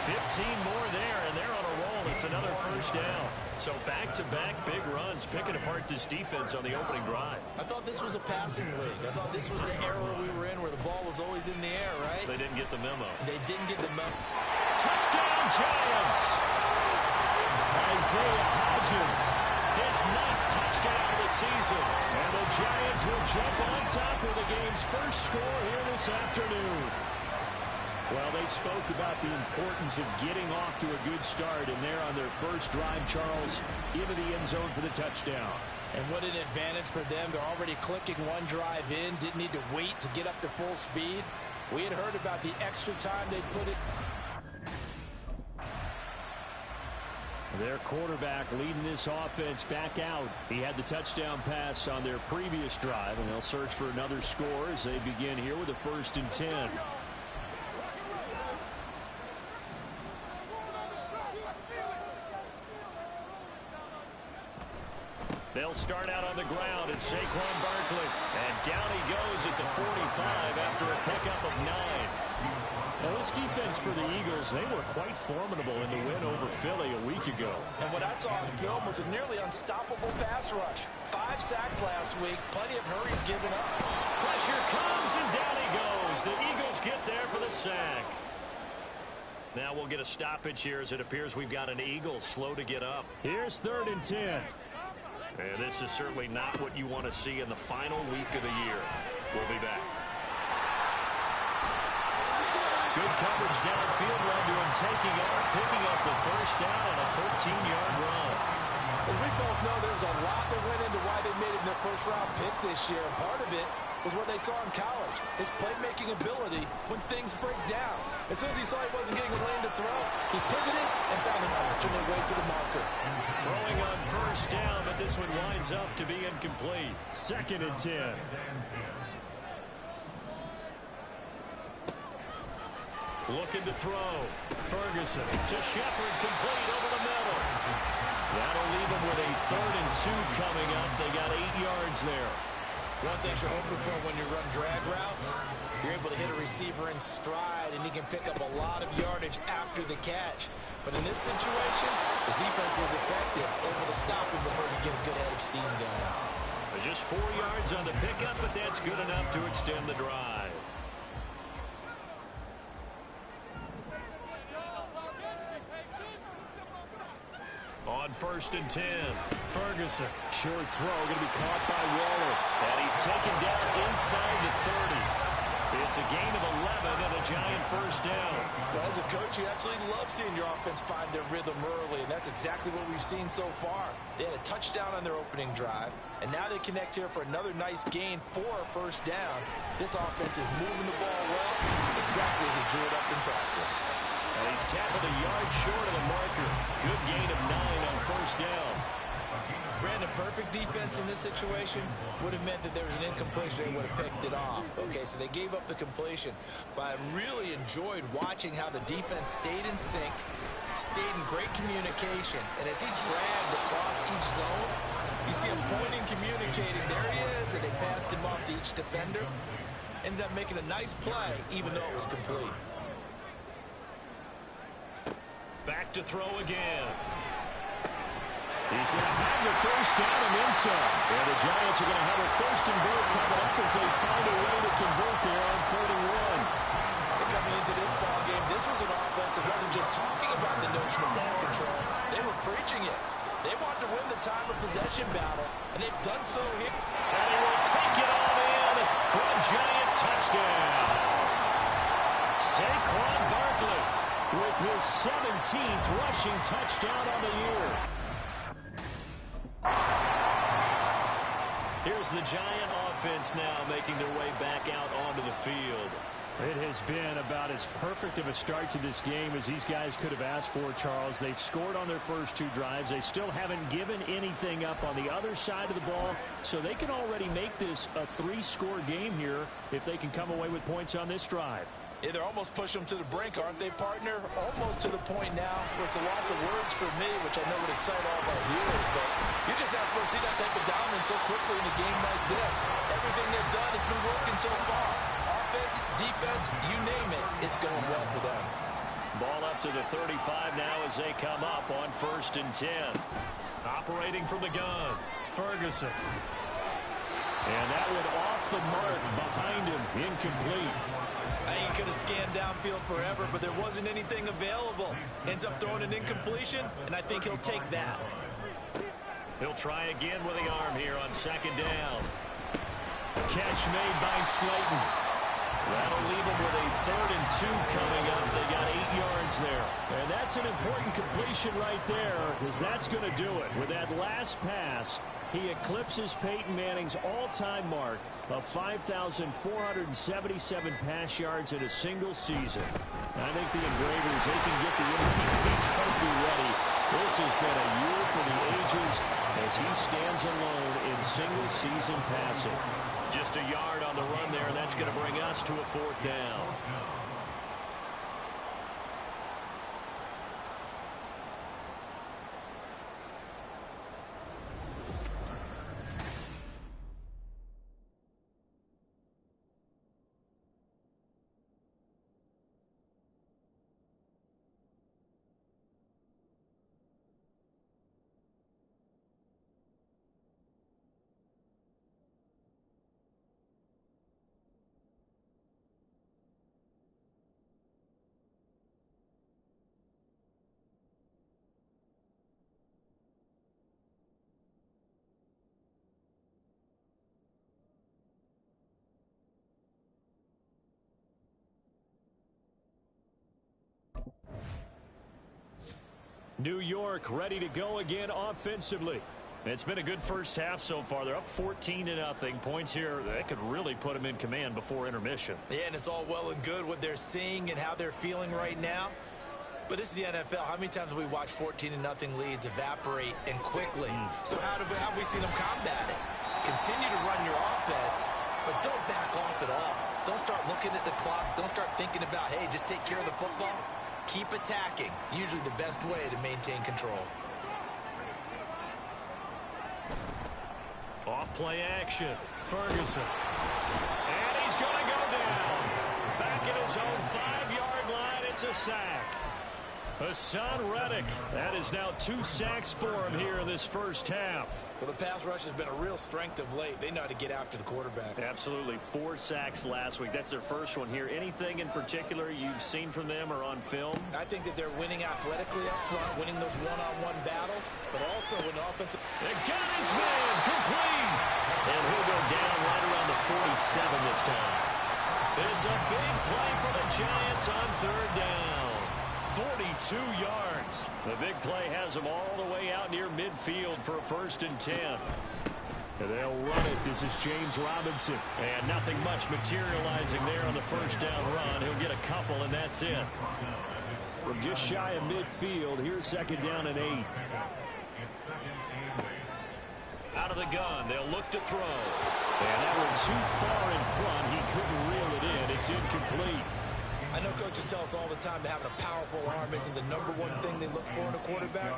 15 more there, and they're on a roll. It's another first down. So back-to-back big runs, picking apart this defense on the opening drive. I thought this was a passing league. I thought this was the era we were in where the ball was always in the air, right? They didn't get the memo. They didn't get the memo. Touchdown, Giants! Isaiah Hodgins. His 9th touchdown of the season. And the Giants will jump on top of the game's first score here this afternoon. Well, they spoke about the importance of getting off to a good start, and they're on their first drive, Charles, into the end zone for the touchdown. And what an advantage for them. They're already clicking one drive in, didn't need to wait to get up to full speed. We had heard about the extra time they put it. Their quarterback leading this offense back out. He had the touchdown pass on their previous drive, and they'll search for another score as they begin here with a 1st and 10. They'll start out on the ground at Saquon Barkley. And down he goes at the 45 after a pickup of 9. Now, this defense for the Eagles, they were quite formidable in the win over Philly a week ago. And what I saw on film was a nearly unstoppable pass rush. 5 sacks last week, plenty of hurries given up. Pressure comes, and down he goes. The Eagles get there for the sack. Now we'll get a stoppage here as it appears we've got an Eagle slow to get up. Here's 3rd and 10. And this is certainly not what you want to see in the final week of the year. We'll be back. Good coverage downfield led to him taking off, picking up the first down on a 13-yard run. As we both know, there's a lot that went into why they made it their first-round pick this year. And part of it was what they saw in college, his playmaking ability when things break down. As soon as he saw he wasn't getting a lane to throw, he pivoted and found an alternate way to the marker. Throwing on first down, but this one winds up to be incomplete. 2nd and 10. Looking to throw. Ferguson to Shepard, complete over the middle. That'll leave them with a 3rd and 2 coming up. They got 8 yards there. One thing you're hoping for when you run drag routes, you're able to hit a receiver in stride, and he can pick up a lot of yardage after the catch. But in this situation, the defense was effective, able to stop him before he get a good head of steam going. Just 4 yards on the pickup, but that's good enough to extend the drive. On first and 10. Ferguson. Short throw going to be caught by Waller. And he's taken down inside the 30. It's a gain of 11 and a Giant first down. Well, as a coach, you absolutely love seeing your offense find their rhythm early, and that's exactly what we've seen so far. They had a touchdown on their opening drive, and now they connect here for another nice gain for a first down. This offense is moving the ball well, exactly as they drew it up in practice. And he's tackled a yard short of the marker. Good gain of 9 on first down. Brandon, perfect defense in this situation would have meant that there was an incompletion. They would have picked it off. Okay, so they gave up the completion. But I really enjoyed watching how the defense stayed in sync, stayed in great communication. And as he dragged across each zone, you see him pointing, communicating. There he is, and they passed him off to each defender. Ended up making a nice play, even though it was complete. Back to throw again. He's going to have the first down and then some. And the Giants are going to have a first and goal coming up as they find a way to convert there on 3rd and 1. Coming into this ball game, this was an offense that wasn't just talking about the notion of ball control. They were preaching it. They wanted to win the time of possession battle, and they've done so here. And he will take it on in for a Giant touchdown. Saquon Barkley with his 17th rushing touchdown on the year. Here's the Giant offense now making their way back out onto the field. It has been about as perfect of a start to this game as these guys could have asked for, Charles. They've scored on their first 2 drives. They still haven't given anything up on the other side of the ball, so they can already make this a 3-score game here if they can come away with points on this drive. Yeah, they're almost pushing them to the brink, aren't they, partner? Almost to the point now where it's a loss of words for me, which I know would excite all of our viewers, but you're just not supposed to see that type of dominance so quickly in a game like this. Everything they've done has been working so far. Offense, defense, you name it, it's going well for them. Ball up to the 35 now as they come up on 1st and 10. Operating from the gun, Ferguson. And that one off the mark behind him, incomplete. I ain't going to scan downfield forever, but there wasn't anything available. Ends up throwing an incompletion, and I think he'll take that. He'll try again with the arm here on 2nd down. Catch made by Slayton. That'll leave them with a 3rd and 2 coming up. They got 8 yards there. And that's an important completion right there, because that's going to do it. With that last pass, he eclipses Peyton Manning's all-time mark of 5,477 pass yards in a single season. I think the Engravers, they can get the MVP trophy ready. This has been a year for the ages as he stands alone in single-season passing. Just a yard on the run there, and that's going to bring us to a 4th down. New York ready to go again offensively. It's been a good first half so far. They're up 14-0. Points here, that could really put them in command before intermission. Yeah, and it's all well and good what they're seeing and how they're feeling right now. But this is the NFL. How many times have we watched 14-0 leads evaporate and quickly? So how have we seen them combat it? Continue to run your offense, but don't back off at all. Don't start looking at the clock. Don't start thinking about, hey, just take care of the football. Keep attacking. Usually the best way to maintain control. Off play action. Ferguson. And he's going to go down. Back at his own 5-yard line. It's a sack. Hassan Reddick. That is now 2 sacks for him here in this first half. Well, the pass rush has been a real strength of late. They know how to get after the quarterback. Absolutely. 4 sacks last week. That's their first one here. Anything in particular you've seen from them or on film? I think that they're winning athletically up front, winning those one-on-one battles, but also with offensive. They got his man complete. And he'll go down right around the 47 this time. It's a big play for the Giants on 3rd down. 42 yards. The big play has them all the way out near midfield for a 1st and 10. And they'll run it. This is James Robinson. And nothing much materializing there on the 1st down run. He'll get a couple, and that's it. From just shy of midfield, here's 2nd down and 8. Out of the gun, they'll look to throw. And that one too far in front. He couldn't reel it in. It's incomplete. I know coaches tell us all the time that having a powerful arm isn't the #1 thing they look for in a quarterback.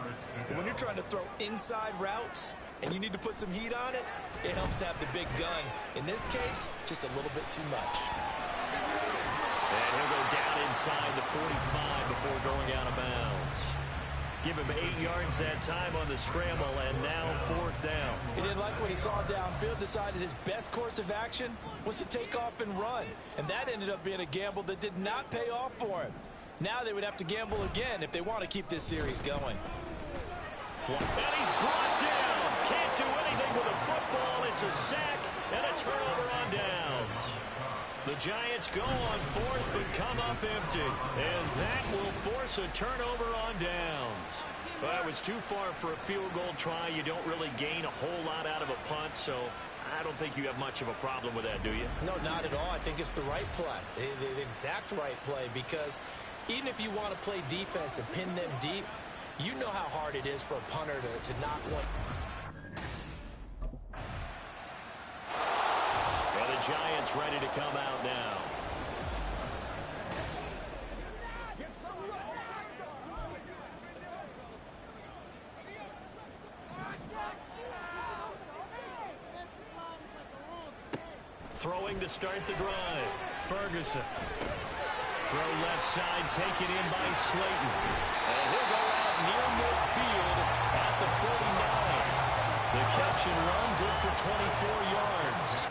But when you're trying to throw inside routes and you need to put some heat on it, it helps to have the big gun. In this case, just a little bit too much. And he'll go down inside the 45 before going out of bounds. Give him 8 yards that time on the scramble, and now 4th down. He didn't like what he saw downfield, decided his best course of action was to take off and run. And that ended up being a gamble that did not pay off for him. Now they would have to gamble again if they want to keep this series going. And he's brought down. Can't do anything with a football. It's a sack and a turnover on downs. The Giants go on 4th but come up empty. And that will force a turnover on downs. Well, it was too far for a field goal try. You don't really gain a whole lot out of a punt, so I don't think you have much of a problem with that, do you? No, not at all. I think it's the right play, the exact right play, because even if you want to play defense and pin them deep, you know how hard it is for a punter to knock one. The Giants ready to come out now. Throwing to start the drive. Ferguson. Throw left side taken in by Slayton. And he'll go out near midfield at the 49. The catch and run good for 24 yards.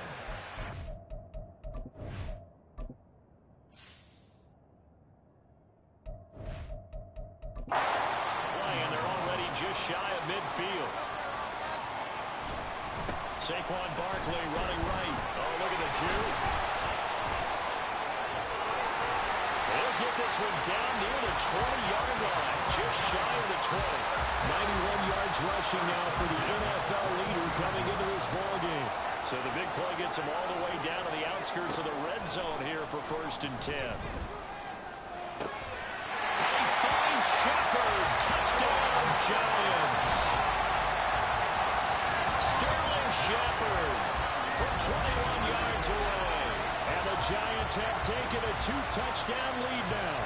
And they're already just shy of midfield. Saquon Barkley running right. Oh, look at the juke. They'll get this one down near the 20-yard line, just shy of the 20. 91 yards rushing now for the NFL leader coming into this ballgame. So the big play gets him all the way down to the outskirts of the red zone here for 1st and 10. Shepard, touchdown, Giants. Sterling Shepard from 21 yards away. And the Giants have taken a 2-touchdown lead now.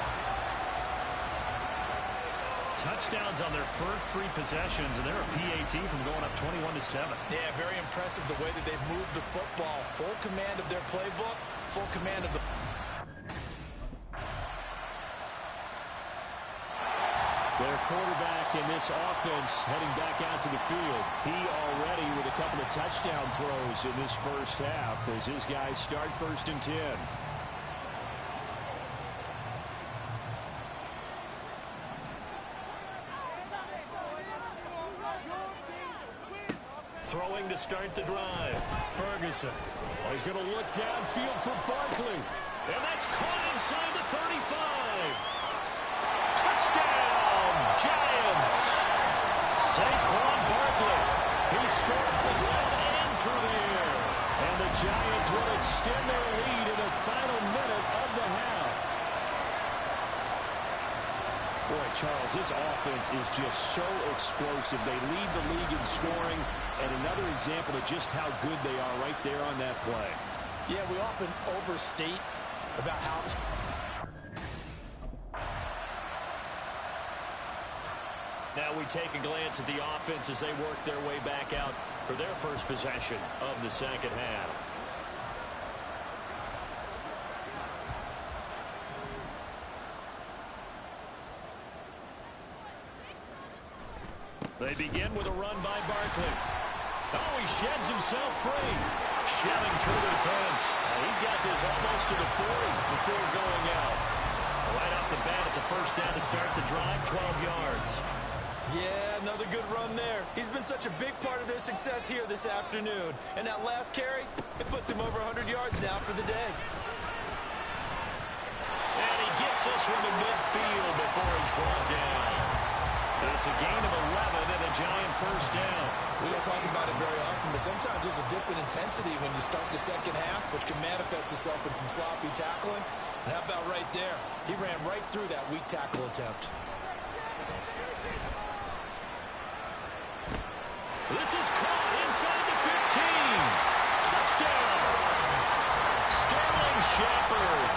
Touchdowns on their first 3 possessions, and they're a PAT from going up 21-7. Yeah, very impressive the way that they've moved the football. Full command of their playbook, full command of the... Their quarterback in this offense heading back out to the field. He already with a couple of touchdown throws in this first half as his guys start 1st and 10. Throwing to start the drive. Ferguson. Oh, he's going to look downfield for Barkley. And that's caught inside the 35. Touchdown, Giants. Saquon Barkley. He scored the ground and through the air. And the Giants will extend their lead in the final minute of the half. Boy, Charles, this offense is just so explosive. They lead the league in scoring, and another example of just how good they are right there on that play. Yeah, we often overstate about how... Now we take a glance at the offense as they work their way back out for their first possession of the second half. They begin with a run by Barkley. Oh, he sheds himself free. Shoving through the defense. He's got this almost to the 40 before going out. Right off the bat, it's a first down to start the drive, 12 yards. Yeah, another good run there. He's been such a big part of their success here this afternoon. And that last carry, it puts him over 100 yards now for the day. And he gets us from the midfield before he's brought down. It's a gain of 11 and a giant first down. We don't talk about it very often, but sometimes there's a dip in intensity when you start the second half, which can manifest itself in some sloppy tackling. And how about right there? He ran right through that weak tackle attempt. This is caught inside the 15. Touchdown. Sterling Shepard.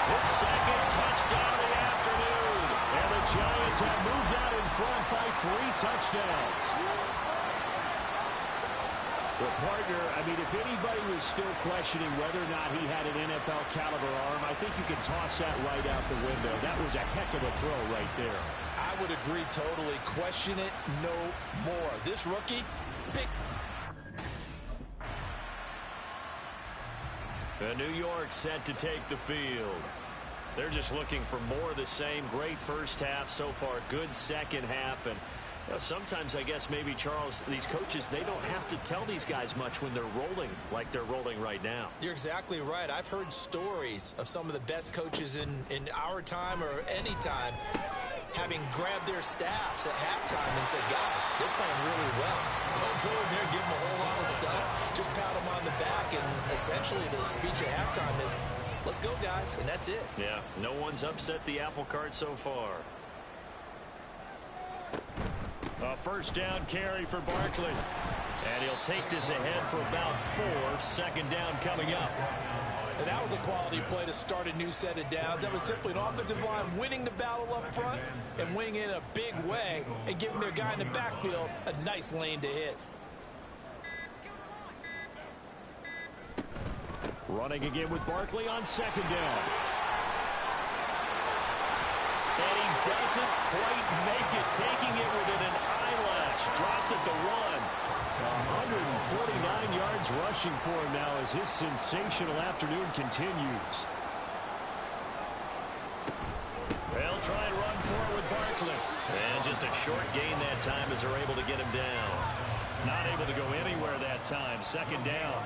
His second touchdown of the afternoon. And the Giants have moved out in front by 3 touchdowns. Well, partner, I mean, if anybody was still questioning whether or not he had an NFL caliber arm, I think you can toss that right out the window. That was a heck of a throw right there. I would agree totally. Question it no more. This rookie, big. New York set to take the field. They're just looking for more of the same. Great first half so far. Good second half. And you know, sometimes I guess maybe, Charles, these coaches, they don't have to tell these guys much when they're rolling like they're rolling right now. You're exactly right. I've heard stories of some of the best coaches in our time or any time having grabbed their staffs at halftime and said, guys, they're playing really well. Don't go in there, give them a whole lot of stuff. Just pat them on the back, and essentially the speech at halftime is, let's go, guys, and that's it. Yeah, no one's upset the apple cart so far. A first down carry for Barkley. And he'll take this ahead for about 4. Second down coming up. And that was a quality play to start a new set of downs. That was simply an offensive line winning the battle up front and winning in a big way and giving their guy in the backfield a nice lane to hit. Running again with Barkley on second down. And he doesn't quite make it, taking it within an eyelash. Dropped at the 1. 149 yards rushing for him now as his sensational afternoon continues. They'll try and run forward with Barkley. And just a short gain that time as they're able to get him down. Not able to go anywhere that time. Second down.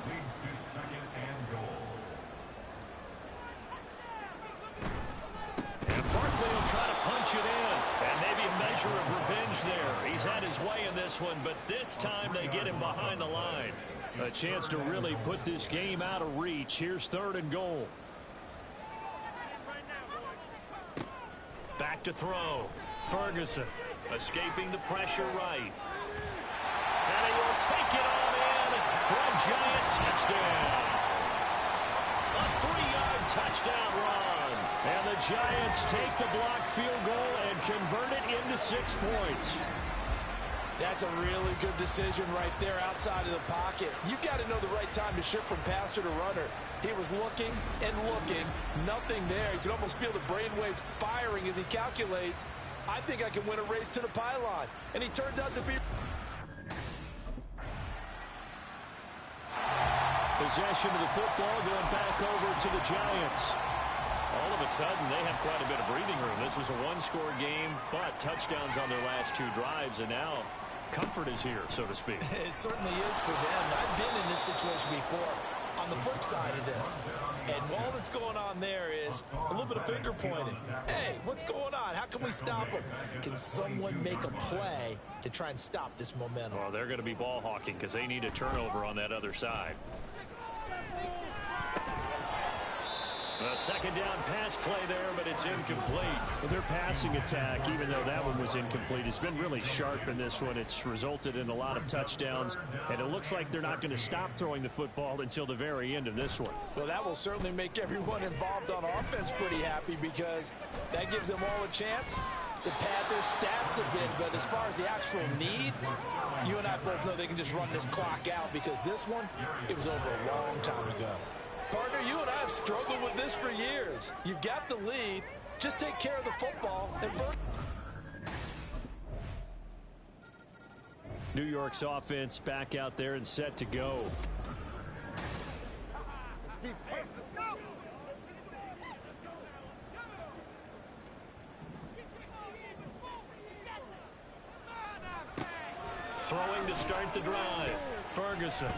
Leads to second and goal. And Barkley will try to punch it in. And maybe a measure of revenge there. He's had his way in this one, but this time they get him behind the line. A chance to really put this game out of reach. Here's third and goal. Back to throw. Ferguson escaping the pressure right. And he will take it on in for a giant touchdown. A 3-yard touchdown run. And the Giants take the blocked field goal and convert it into 6 points. That's a really good decision right there outside of the pocket. You've got to know the right time to shift from passer to runner. He was looking and looking. Nothing there. You can almost feel the brainwaves firing as he calculates, I think I can win a race to the pylon. And he turns out to be... Possession of the football going back over to the Giants. All of a sudden, they have quite a bit of breathing room. This was a one-score game, but touchdowns on their last 2 drives, and now comfort is here, so to speak. It certainly is for them. I've been in this situation before on the flip side of this. And all that's going on there is a little bit of finger pointing. Hey, what's going on? How can we stop them? Can someone make a play to try and stop this momentum? Well, they're going to be ball hawking because they need a turnover on that other side. A second down pass play there, but it's incomplete. Well, their passing attack, even though that one was incomplete, has been really sharp in this one. It's resulted in a lot of touchdowns, and it looks like they're not going to stop throwing the football until the very end of this one. Well, that will certainly make everyone involved on offense pretty happy because that gives them all a chance to pad their stats a bit. But as far as the actual need, you and I both know they can just run this clock out because this one, it was over a long time ago. Partner, you and I have struggled with this for years. You've got the lead. Just take care of the football. New York's offense back out there and set to go. Let's go. Throwing to start the drive. Ferguson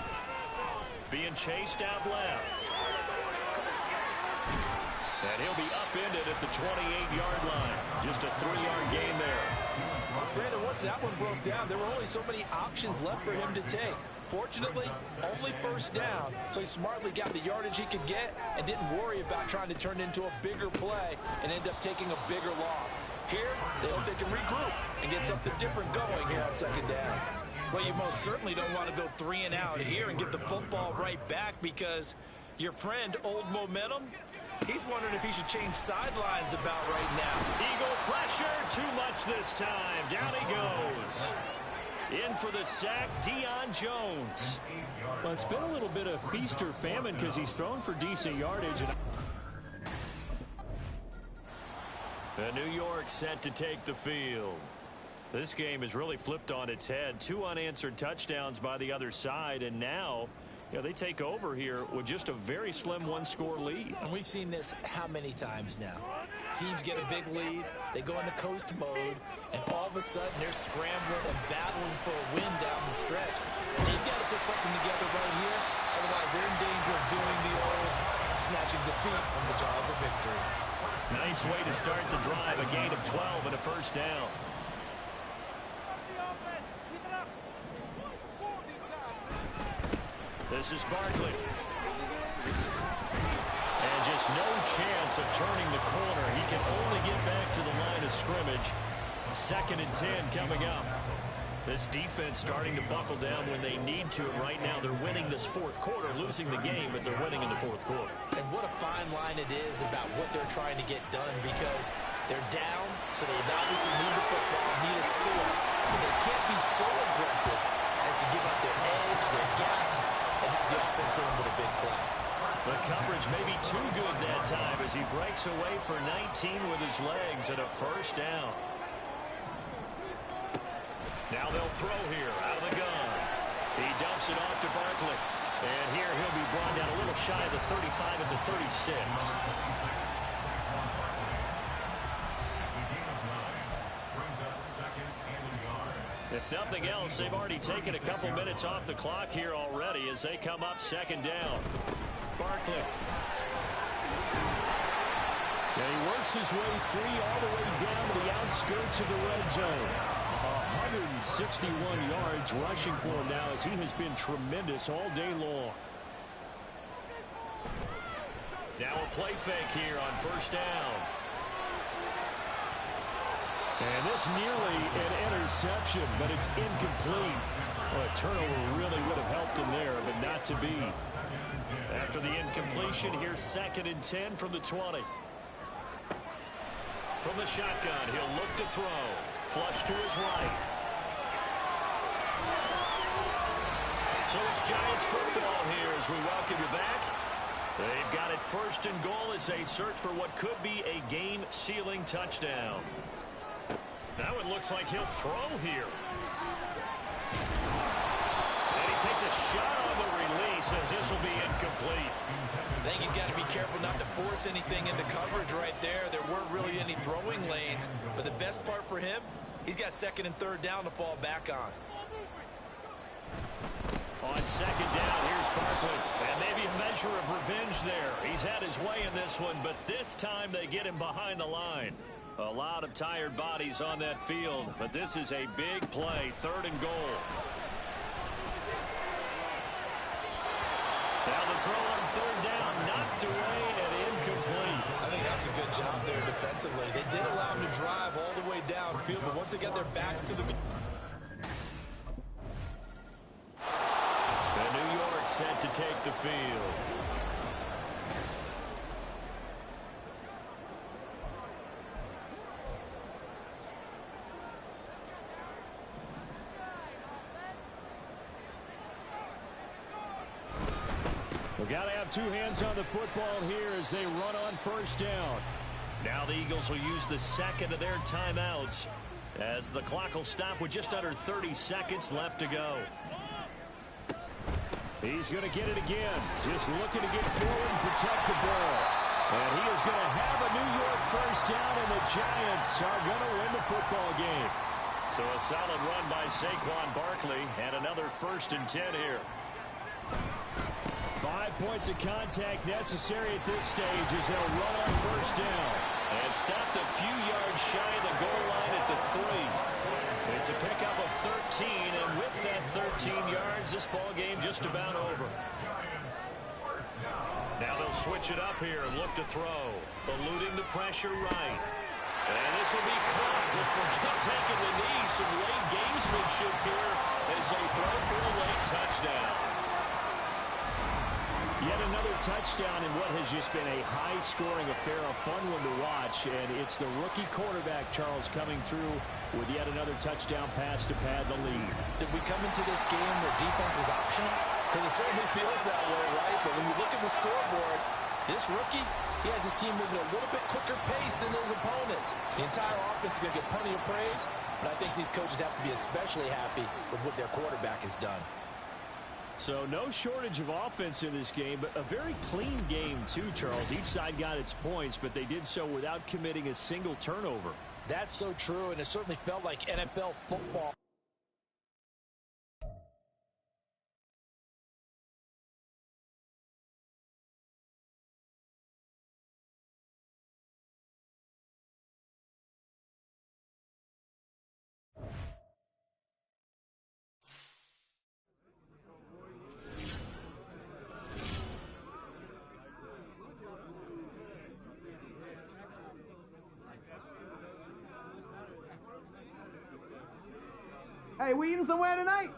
being chased out left. And he'll be upended at the 28-yard line. Just a 3-yard gain there. Brandon, once that one broke down, there were only so many options left for him to take. Fortunately, only first down, so he smartly got the yardage he could get and didn't worry about trying to turn it into a bigger play and end up taking a bigger loss. Here, they hope they can regroup and get something different going here on second down. Well, you most certainly don't want to go 3 and out here and get the football right back because your friend, Old Momentum, he's wondering if he should change sidelines about right now. Eagle pressure, too much this time. Down he goes. In for the sack, Deion Jones. Well, it's been a little bit of feast or famine because he's thrown for decent yardage. And New York set to take the field. This game is really flipped on its head. 2 unanswered touchdowns by the other side, and now they take over here with just a very slim 1-score lead. And we've seen this how many times now? Teams get a big lead, they go into coast mode, and all of a sudden they're scrambling and battling for a win down the stretch. They've got to put something together right here, otherwise they're in danger of doing the old snatching defeat from the jaws of victory. Nice way to start the drive, a gain of 12 and a first down. This is Barkley. And just no chance of turning the corner. He can only get back to the line of scrimmage. 2nd and 10 coming up. This defense starting to buckle down when they need to. And right now they're winning this 4th quarter, losing the game, but they're winning in the 4th quarter. And what a fine line it is about what they're trying to get done because they're down, so they obviously need the football, need a score. But they can't be so aggressive as to give up their edge, their gaps, and have the offense in with a big play. The coverage may be too good that time as he breaks away for 19 with his legs and a first down. Now they'll throw here out of the gun. He dumps it off to Barkley. And here he'll be brought down a little shy of the 35 at the 36. If nothing else, they've already taken a couple minutes off the clock here already as they come up 2nd down. Barkley. And he works his way free all the way down to the outskirts of the red zone. 161 yards rushing for him now as he has been tremendous all day long. Now a play fake here on first down. And this nearly an interception, but it's incomplete. Well, a turnover really would have helped him there, but not to be. After the incompletion, here's 2nd and 10 from the 20. From the shotgun, he'll look to throw. Flush to his right. So it's Giants football here as we welcome you back. They've got it 1st and goal as they search for what could be a game-sealing touchdown. Now it looks like he'll throw here. And he takes a shot on the release as this will be incomplete. I think he's got to be careful not to force anything into coverage right there. There weren't really any throwing lanes, but the best part for him, he's got 2nd and 3rd down to fall back on. On 2nd down, here's Barkley. And maybe a measure of revenge there. He's had his way in this one, but this time they get him behind the line. A lot of tired bodies on that field, but this is a big play, 3rd and goal. Now the throw on 3rd down, knocked away and incomplete. I think that's a good job there defensively. They did allow him to drive all the way downfield, but once they got their backs to the... And New York set to take the field. We've got to have 2 hands on the football here as they run on first down. Now the Eagles will use the 2nd of their timeouts as the clock will stop with just under 30 seconds left to go. He's going to get it again. Just looking to get forward and protect the ball. And he is going to have a New York first down, and the Giants are going to win the football game. So a solid run by Saquon Barkley, and another 1st and 10 here. 5 points of contact necessary at this stage as they'll run on first down. And stopped a few yards shy of the goal line at the 3. It's a pickup of 13, and with that 13 yards, this ball game just about over. Now they'll switch it up here and look to throw. Eluding the pressure right. And this will be caught, but forget taking the knee. Some late gamesmanship here as they throw for a late touchdown. Yet another touchdown in what has just been a high-scoring affair, a fun one to watch. And it's the rookie quarterback, Charles, coming through with yet another touchdown pass to pad the lead. Did we come into this game where defense was optional? Because it certainly feels that way, right? But when you look at the scoreboard, this rookie, he has his team moving a little bit quicker pace than his opponents. The entire offense is going to get plenty of praise, but I think these coaches have to be especially happy with what their quarterback has done. So no shortage of offense in this game, but a very clean game too, Charles. Each side got its points, but they did so without committing a single turnover. That's so true, and it certainly felt like NFL football. Hey, we eating somewhere tonight?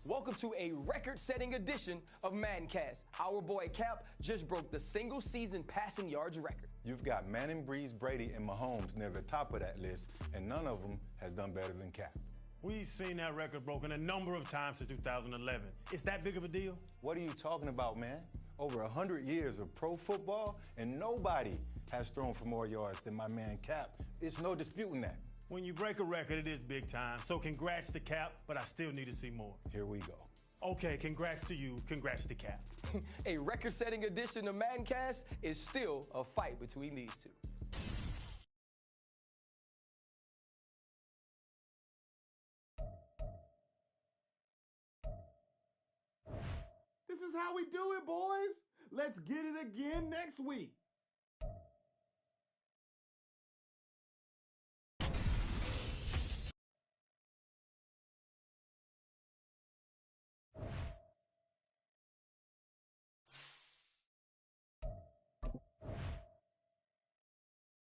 Welcome to a record-setting edition of Maddencast. Our boy Cap just broke the single-season passing yards record. You've got Manning, Breeze, Brady, and Mahomes near the top of that list, and none of them has done better than Cap. We've seen that record broken a number of times since 2011. It's that big of a deal? What are you talking about, man? Over 100 years of pro football, and nobody has thrown for more yards than my man Cap. It's no disputing that. When you break a record, it is big time. So congrats to Cap, but I still need to see more. Here we go. Okay, congrats to you. Congrats to Cap. A record-setting edition of Maddencast is still a fight between these two. This is how we do it, boys. Let's get it again next week.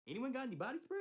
Anyone got any body spray?